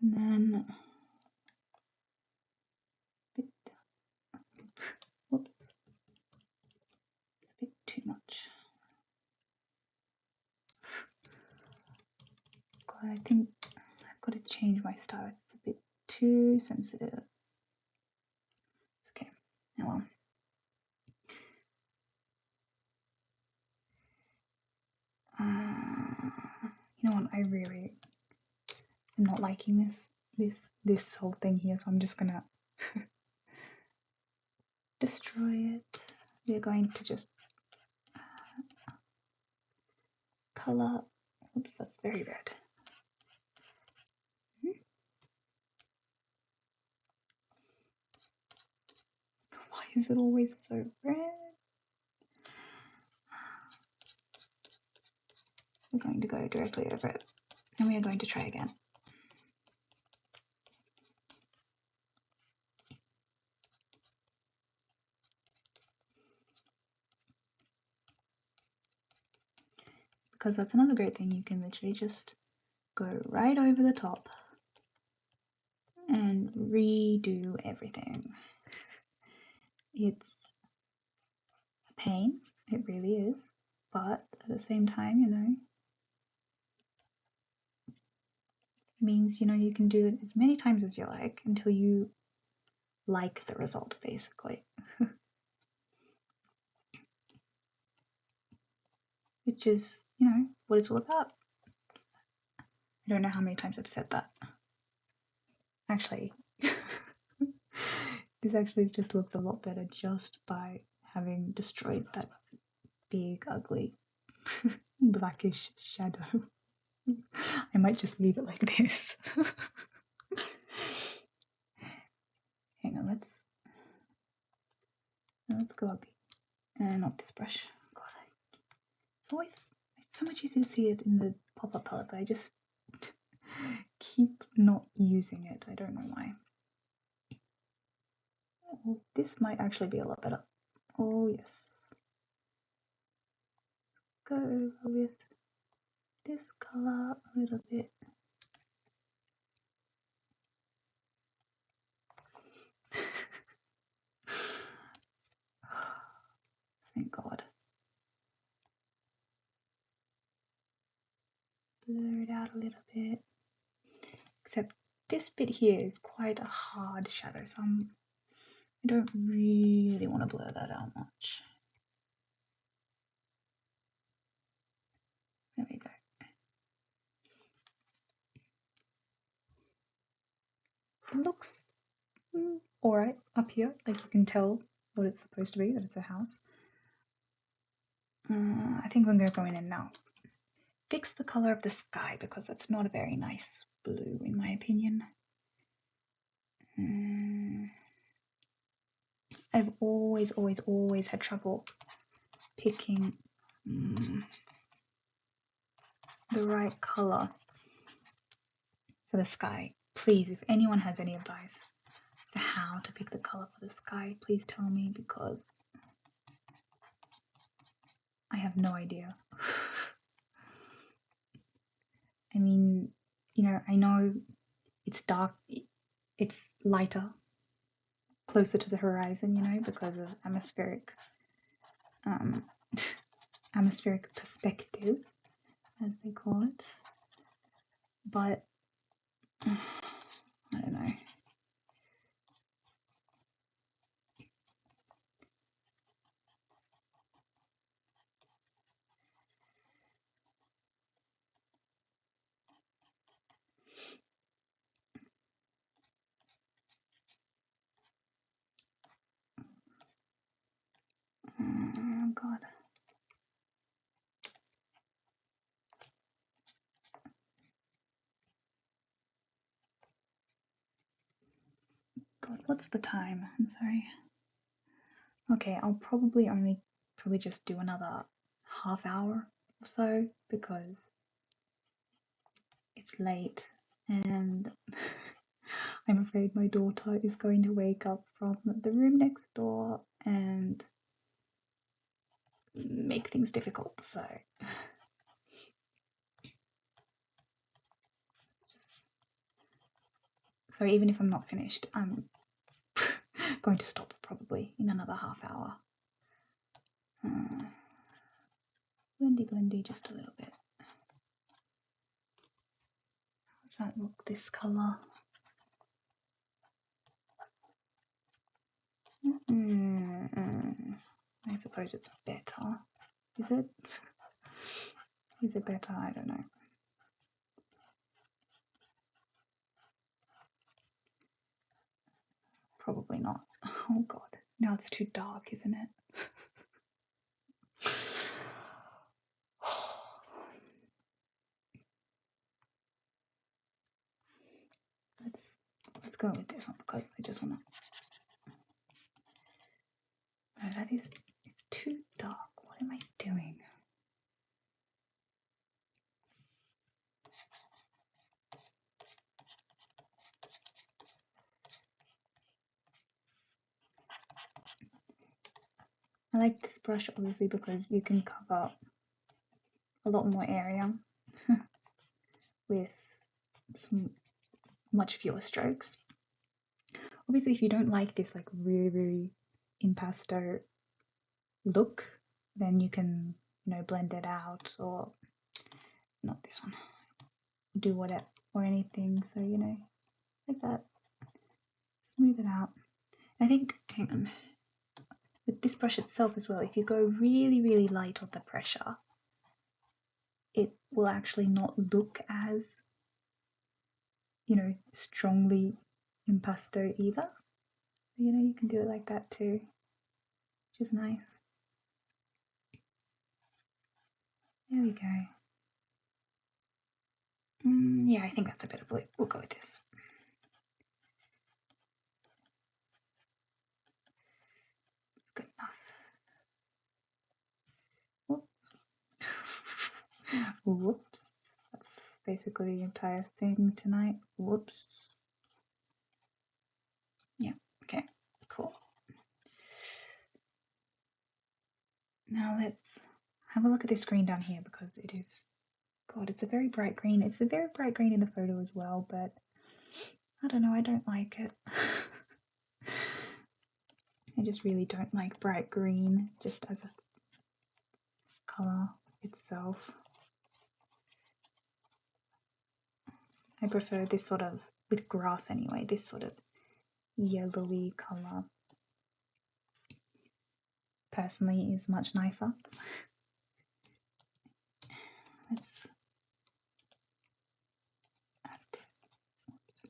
and then a bit, whoops, a bit too much. God, I think I've got to change my style. It's a bit too sensitive. really am not liking this whole thing here, so I'm just gonna destroy it. We're going to just color. Oops, that's very red. Why is it always so red? We're going to go directly over it, and we are going to try again. Because that's another great thing, you can literally just go right over the top and redo everything. It's a pain, it really is, but at the same time, you know, it means, you know, you can do it as many times as you like until you like the result, basically. Which is, you know, what it's all about. I don't know how many times I've said that. Actually, this actually just looks a lot better just by having destroyed that big, ugly, blackish shadow. I might just leave it like this. Hang on, let's go ugly. Not this brush. God, it's so much easier to see it in the pop-up palette, but I just keep not using it. I don't know why. Well, this might actually be a lot better. Oh yes. Let's go with this color a little bit. Thank God. Blur it out a little bit. Except this bit here is quite a hard shadow, so I don't really want to blur that out much. There we go. It looks alright up here, like you can tell what it's supposed to be, that it's a house. I think I'm going to go in and now fix the color of the sky, because that's not a very nice blue in my opinion. I've always had trouble picking the right color for the sky. Please, if anyone has any advice for how to pick the color for the sky, please tell me, because I have no idea. I mean, you know, I know it's dark, it's lighter, closer to the horizon, you know, because of atmospheric perspective, as they call it. But I don't know. Oh God. God, what's the time? I'm sorry. Okay, I'll probably just do another half hour or so, because it's late and I'm afraid my daughter is going to wake up from the room next door and make things difficult, so even if I'm not finished, I'm going to stop probably in another half hour. Blendy just a little bit. How does that look, this colour? I suppose it's better. Is it? Is it better? I don't know. Probably not. Oh god, now it's too dark, isn't it? Let's go with this one because I just wanna. No, it's too dark. What am I doing? I like this brush obviously because you can cover a lot more area with some much fewer strokes. Obviously, if you don't like this like really impasto look, then you can, you know, blend it out, or not this one, do whatever or anything. So, you know, like that, smooth it out. I think, hang on, with this brush itself as well, if you go really light on the pressure, it will actually not look as, you know, strongly impasto either. You know, you can do it like that too, which is nice. There we go. Yeah, I think that's a bit of it. We'll go with this. It's good enough. Whoops. Whoops. That's basically the entire thing tonight. Whoops. Yeah, okay, cool. Now let's have a look at this green down here because it is, God, it's a very bright green. It's a very bright green in the photo as well, but I don't know, I don't like it. I just really don't like bright green just as a colour itself. I prefer this sort of, with grass anyway, this sort of yellowy colour personally is much nicer. Let's add this. Oops.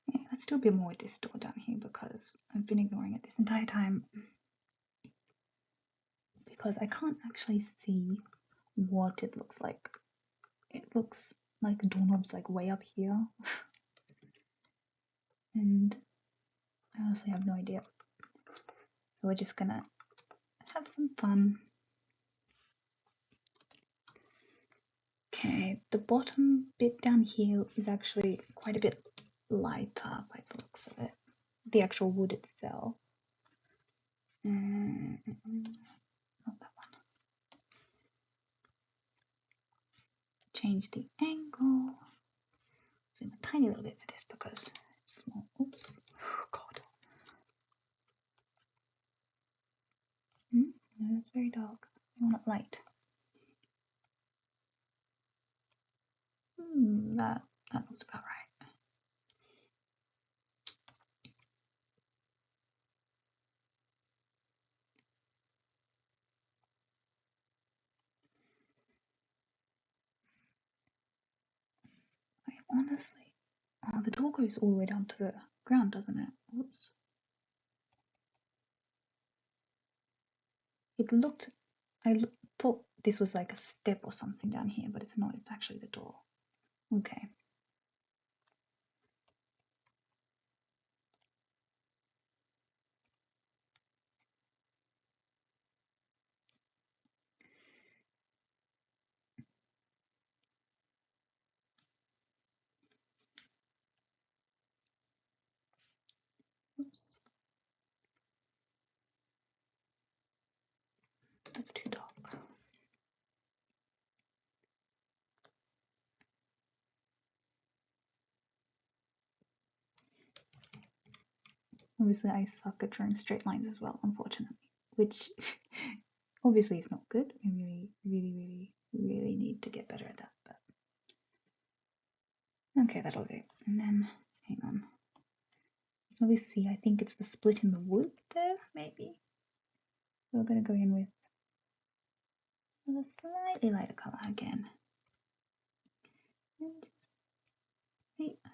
Yeah, let's do a bit more with this door down here because I've been ignoring it this entire time because I can't actually see what it looks like. It looks like the doorknob's like way up here and I honestly have no idea. So we're just gonna have some fun. Okay, the bottom bit down here is actually quite a bit lighter by the looks of it. The actual wood itself. Not that one. Change the angle. Zoom a tiny little bit for this because it's small. Oops. Oh, God. No, it's very dark. I want it light. That looks about right. I honestly, the door goes all the way down to the ground, doesn't it? Oops. It looked, thought this was like a step or something down here, but it's not. It's actually the door. Okay. Oops. That's too dark. Obviously, I suck at drawing straight lines as well, unfortunately. which obviously is not good. We really need to get better at that. But okay, that'll do. And then, hang on. Obviously, I think it's the split in the wood there, maybe. So we're going to go in with a slightly lighter color again.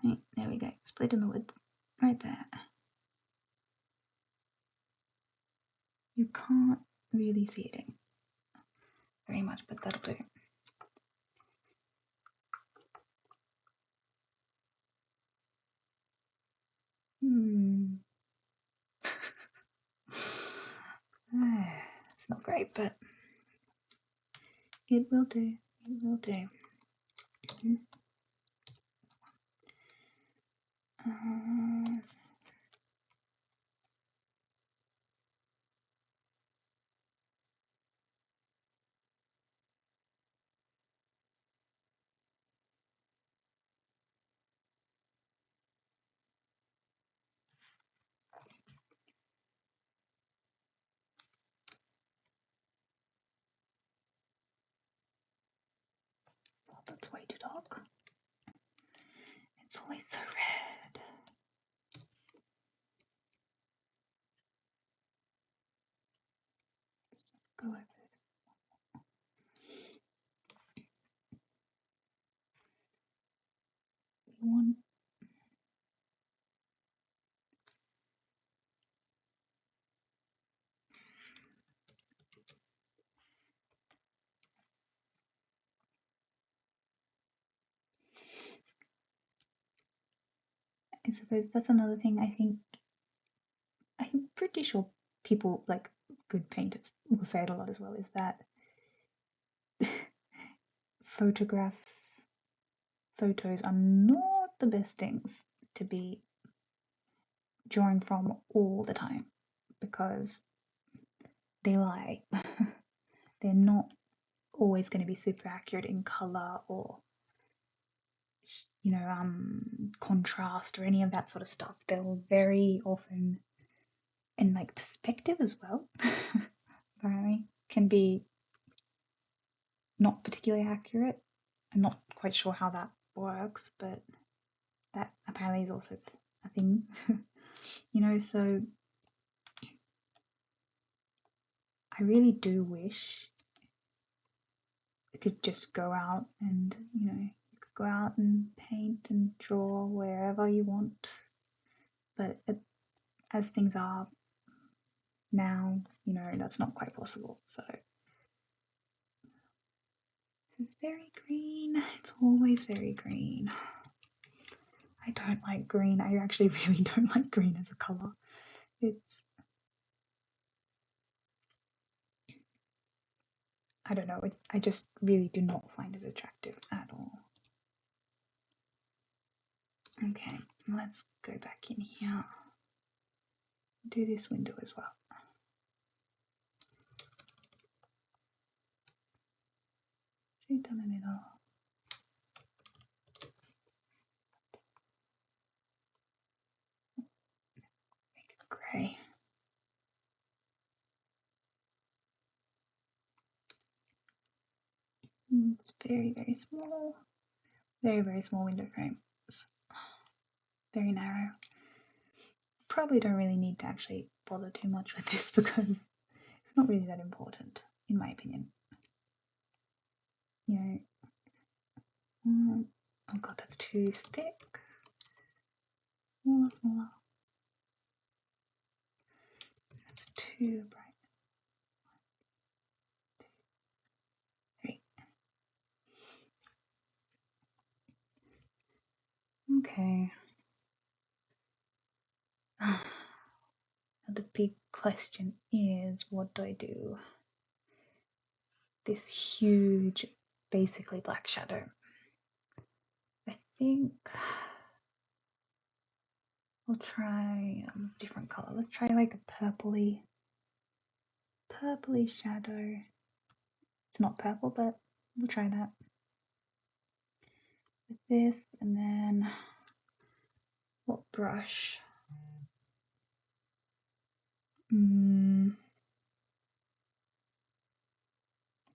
And there we go. Split in the wood, right there. You can't really see it very much, but that'll do. It's not great, but it will do. It will do. Oh, that's way too dark. It's always so red. Let's go over this. We want I suppose that's another thing I'm pretty sure people, like good painters, will say it a lot as well, is that photos are not the best things to be drawing from all the time, because they lie. They're not always going to be super accurate in color or contrast or any of that sort of stuff. They'll very often, in like perspective as well, apparently can be not particularly accurate. I'm not quite sure how that works, but that apparently is also a thing. So I really do wish you could just go out and, you could go out and paint and draw wherever you want. But as things are now, that's not quite possible. So it's very green. It's always very green. I don't like green. I actually really don't like green as a color. I don't know. I just really do not find it attractive at all. Okay, let's go back in here. Do this window as well. Straight down the middle. Make it grey. It's very, very small. Very, very small window frame. It's very narrow. Probably don't really need to actually bother too much with this because it's not really that important, in my opinion. Oh god, that's too thick. Smaller. That's too bright. 1, 2, 3. Okay. The big question is, what do I do? This huge, basically black shadow. I think I'll try a different color. Let's try like a purpley shadow. It's not purple, but we'll try that with this. And then what brush?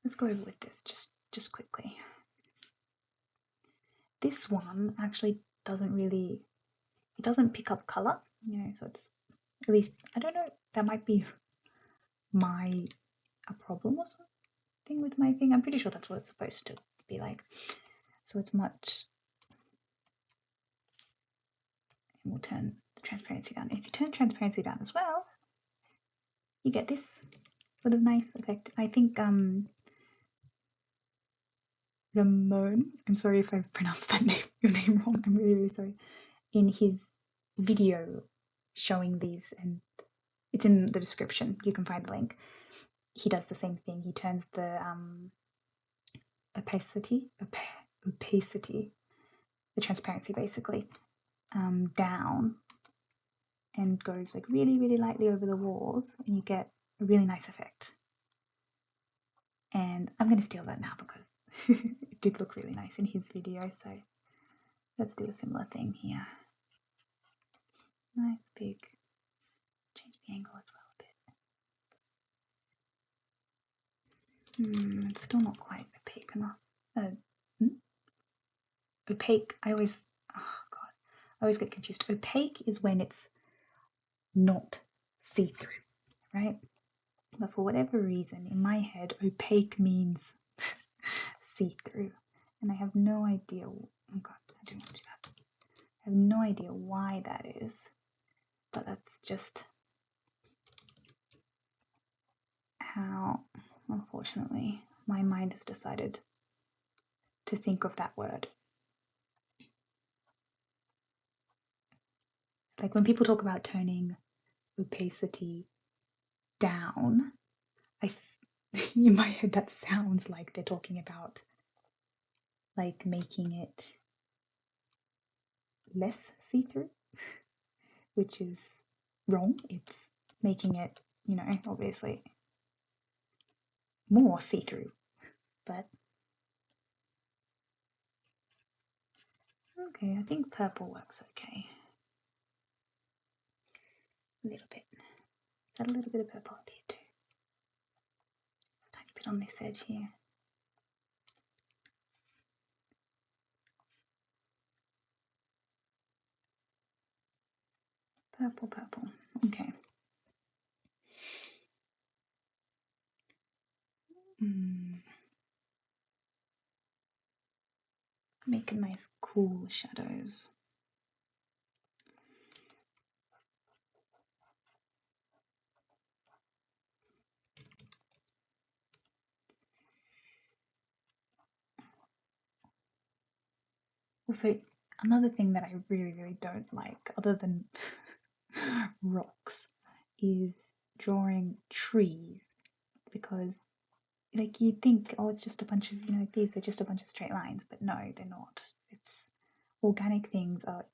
let's go over with this just quickly. This one actually it doesn't pick up color, so it's, at least, I don't know, that might be a problem or something with my thing. I'm pretty sure that's what it's supposed to be like. So it's much, and we'll turn the transparency down. If you turn transparency down as well, you get this sort of nice effect. I think Ramon, I'm sorry if I've pronounced your name wrong, I'm really, really sorry, in his video showing these, and it's in the description, you can find the link. He does the same thing. He turns the opacity, the transparency basically, down, and goes like really, really lightly over the walls, and you get a really nice effect. And I'm going to steal that now because it did look really nice in his video, so let's do a similar thing here. Nice big, change the angle as well a bit. It's still not quite opaque enough. Opaque, I always get confused. Opaque is when it's not see-through, right? But for whatever reason, in my head, opaque means see-through, and I have no idea. Oh God, I didn't want to do that. I have no idea why that is, but that's just how, unfortunately, my mind has decided to think of that word. Like when people talk about turning opacity down, in my head that sounds like they're talking about like making it less see-through, which is wrong. It's making it, obviously more see-through, but okay, I think purple works okay. A little bit. Is that a little bit of purple up here too? Tiny bit on this edge here. Purple. Okay. Make a nice cool shadows. Also, another thing that I really, really don't like, other than rocks, is drawing trees, because like you think, oh, it's just a bunch of, they're just a bunch of straight lines, but no, they're not. It's organic things are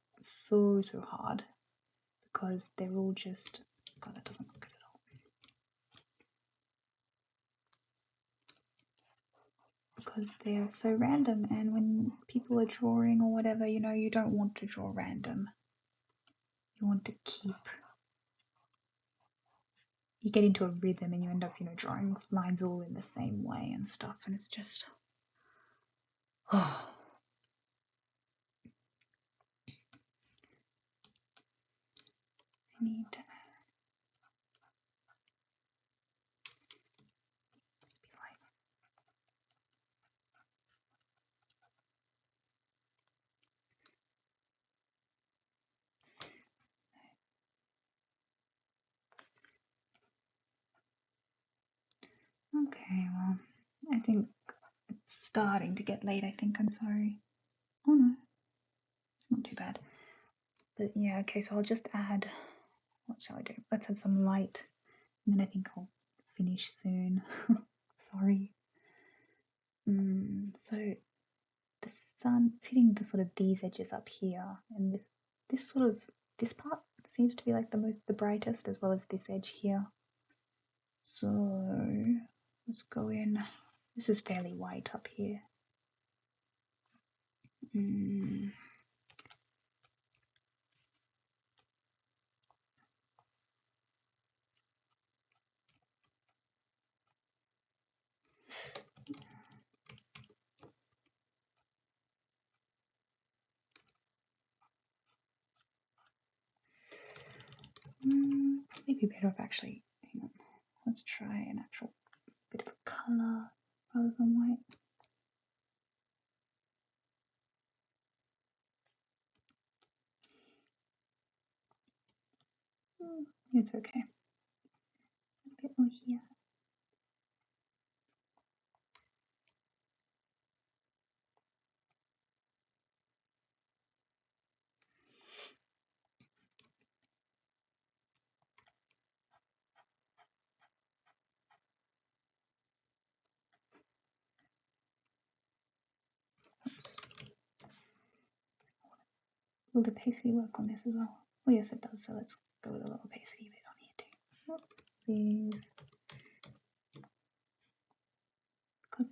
so hard because they're all just, God, that doesn't look good at all. Because they are so random, and when people are drawing or whatever, you don't want to draw random. You want to you get into a rhythm and you end up, drawing lines all in the same way and stuff, and it's just, I need to be like, okay, well, I think it's starting to get late, I think, I'm sorry. Oh no, it's not too bad. But yeah, okay, so I'll just add, what shall I do? Let's add some light, and then I think I'll finish soon. Sorry. So the sun is hitting the sort of these edges up here, and this part seems to be like the brightest, as well as this edge here. So let's go in. This is fairly white up here. Maybe better if actually, hang on, let's try an actual bit of a colour rather than white. It's okay. A bit more here. Oops. Will the opacity work on this as well? Oh yes it does, so let's go with a little opacity bit on here too. Oops, these. Because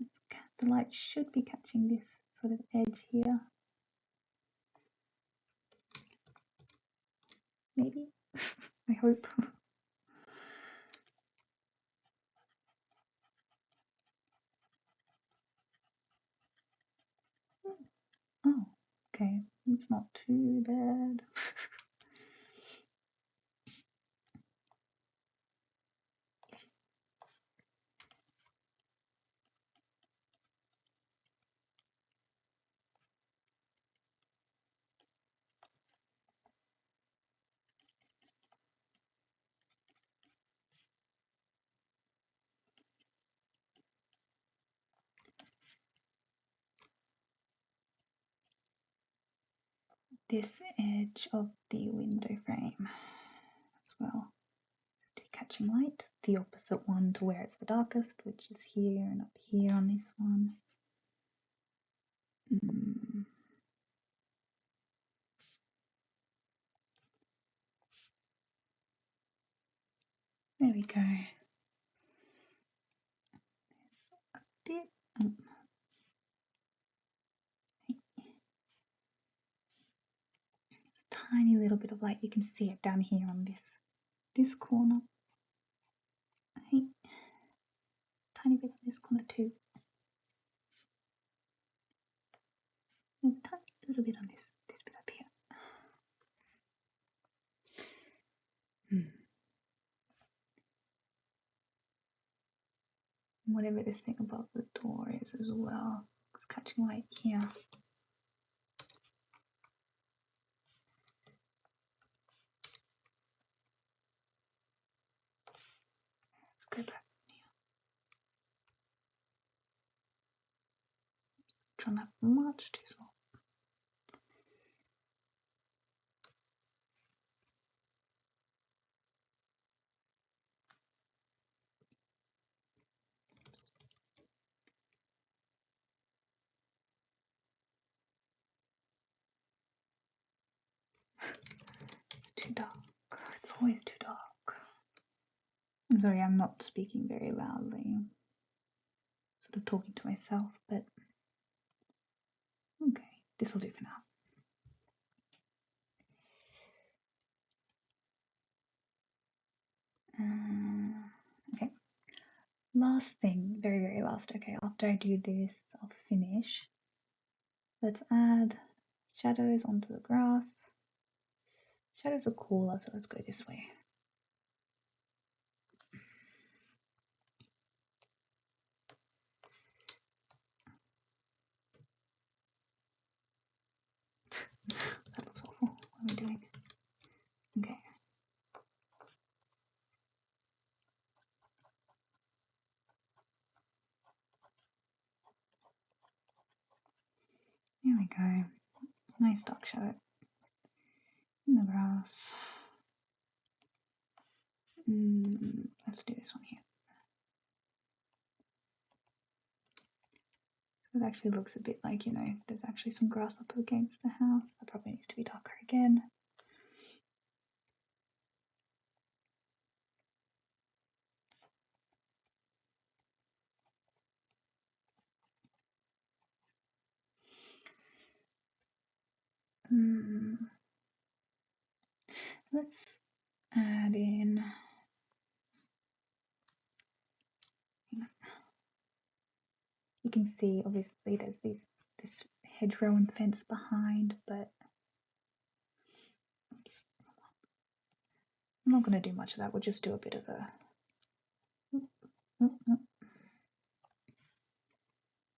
the light should be catching this sort of edge here. Maybe? I hope. Oh, okay. It's not too bad. This edge of the window frame as well. To catching light, the opposite one to where it's the darkest, which is here and up here on this one. There we go. There's a bit. Tiny little bit of light. You can see it down here on this corner. Hey, tiny bit on this corner too. And a tiny little bit on this bit up here. Whatever this thing above the door is as well. It's catching light here. Let's go back here. Try not much too small. It's too dark. It's always too dark. I'm sorry, I'm not speaking very loudly. Sort of talking to myself, but okay, this will do for now. Okay, last thing, very, very last. Okay, after I do this, I'll finish. Let's add shadows onto the grass. Shadows are cooler, so let's go this way. That looks awful. What are we doing? Okay. There we go. Nice dark shadow in the grass. Let's do this one here. It actually looks a bit like, there's actually some grass up against the house. That probably needs to be darker again. Let's add in. You can see, obviously, there's this hedgerow and fence behind, but I'm not going to do much of that. We'll just do a bit of a...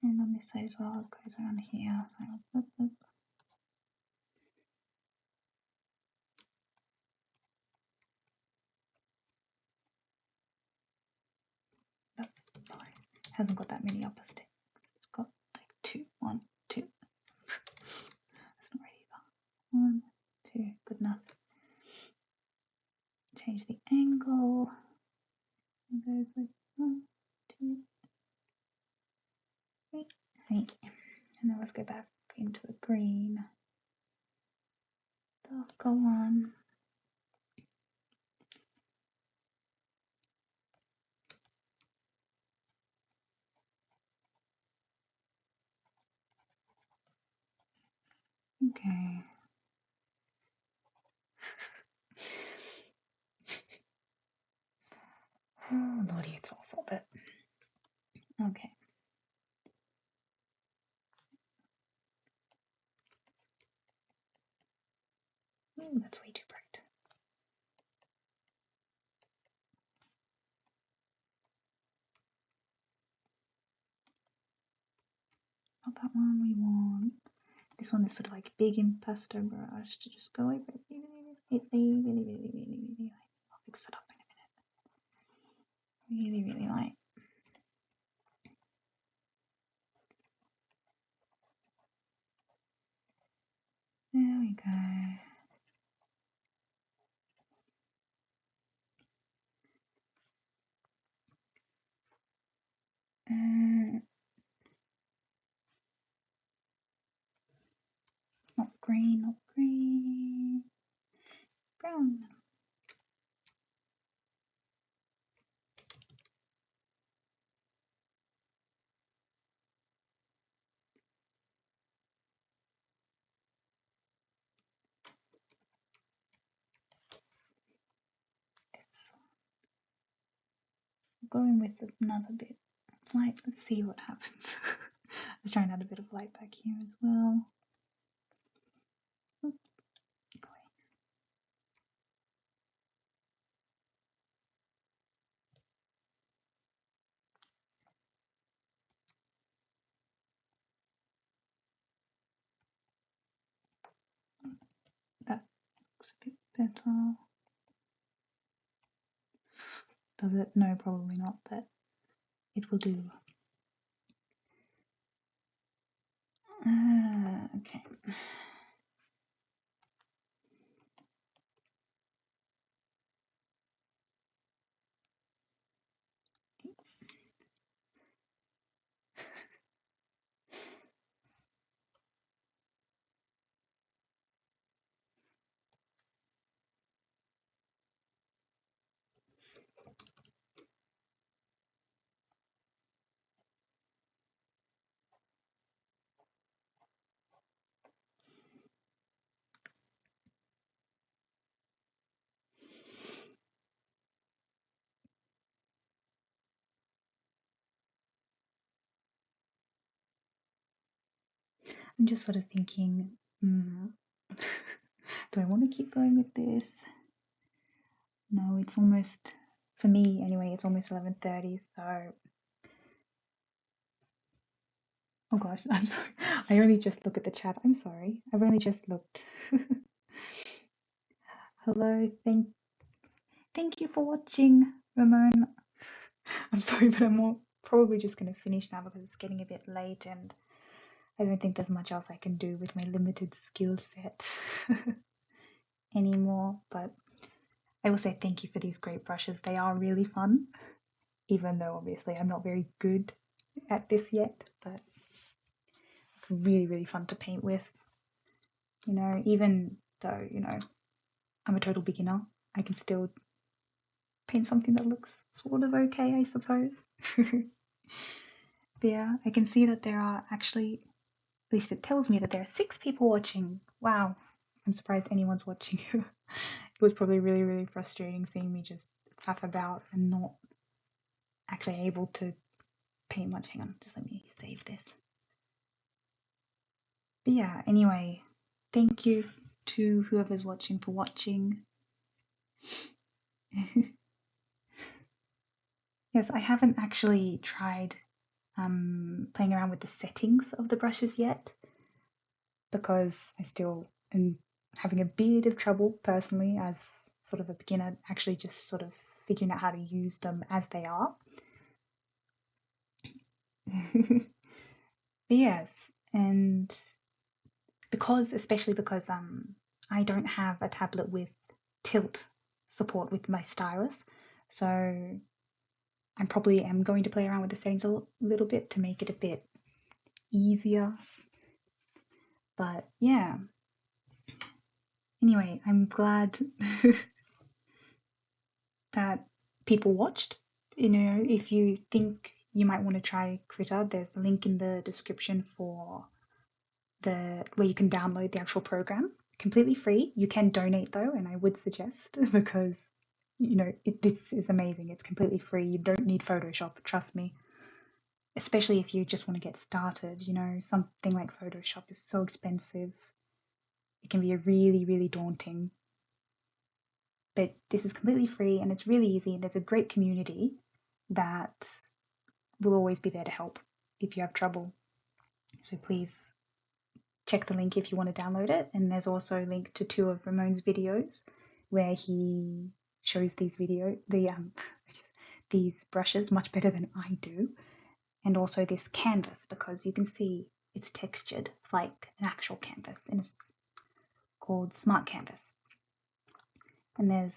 And on this side as well, it goes around here. So that's fine. Hasn't got that many upper sticks. It's got like 2, 1, 2. That's not right either. 1, 2, good enough. Change the angle. It goes like 1, 2, 3. And then let's go back into the green. Darker one. Okay. Oh lordy, it's awful, but okay. Ooh, that's way too bright. Not that one we want. This one is sort of like big impasto brush to just go over it really. I'll fix that up in a minute. Really light. There we go. Not green. Brown. Going with another bit of light. Let's see what happens. Let's try and add a bit of light back here as well. That looks a bit better. Does it? No, probably not, but it will do. Okay. I'm just sort of thinking, do I want to keep going with this? No, it's almost, for me anyway, it's almost 11:30, so... Oh gosh, I'm sorry. I only just look at the chat. I'm sorry. I've only just looked. Hello, thank you for watching, Ramon. I'm sorry, but I'm probably just going to finish now because it's getting a bit late and I don't think there's much else I can do with my limited skill set anymore. But I will say thank you for these great brushes. They are really fun, even though obviously I'm not very good at this yet, but it's really fun to paint with. You know, even though, you know, I'm a total beginner, I can still paint something that looks sort of okay, I suppose. But yeah, I can see that there are actually, at least it tells me that there are 6 people watching. Wow, I'm surprised anyone's watching. It was probably really frustrating seeing me just faff about and not actually able to paint much. Hang on, just let me save this. But yeah, anyway, thank you to whoever's watching for watching. Yes, I haven't actually tried playing around with the settings of the brushes yet because I still am having a bit of trouble personally as sort of a beginner, actually just sort of figuring out how to use them as they are. Yes, and especially because I don't have a tablet with tilt support with my stylus, so I probably am going to play around with the settings a little bit to make it a bit easier. But yeah. Anyway, I'm glad that people watched. If you think you might want to try Krita, there's a link in the description for where you can download the actual program. Completely free. You can donate though, and I would suggest because this is amazing. It's completely free. You don't need Photoshop, trust me. Especially if you just want to get started. Something like Photoshop is so expensive. It can be really, really daunting. But this is completely free and it's really easy. There's a great community that will always be there to help if you have trouble. So please check the link if you want to download it. And there's also a link to 2 of Ramon's videos where he shows these brushes much better than I do. And also this canvas, because you can see it's textured like an actual canvas, and it's called Smart Canvas. And there's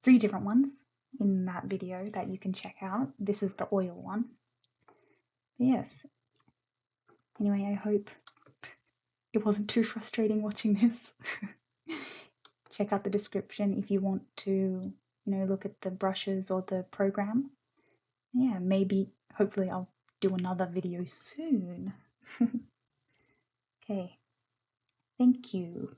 3 different ones in that video that you can check out. This is the oil one. But yes. Anyway, I hope it wasn't too frustrating watching this. Check out the description if you want to, look at the brushes or the program. Yeah, hopefully I'll do another video soon. Okay. Thank you.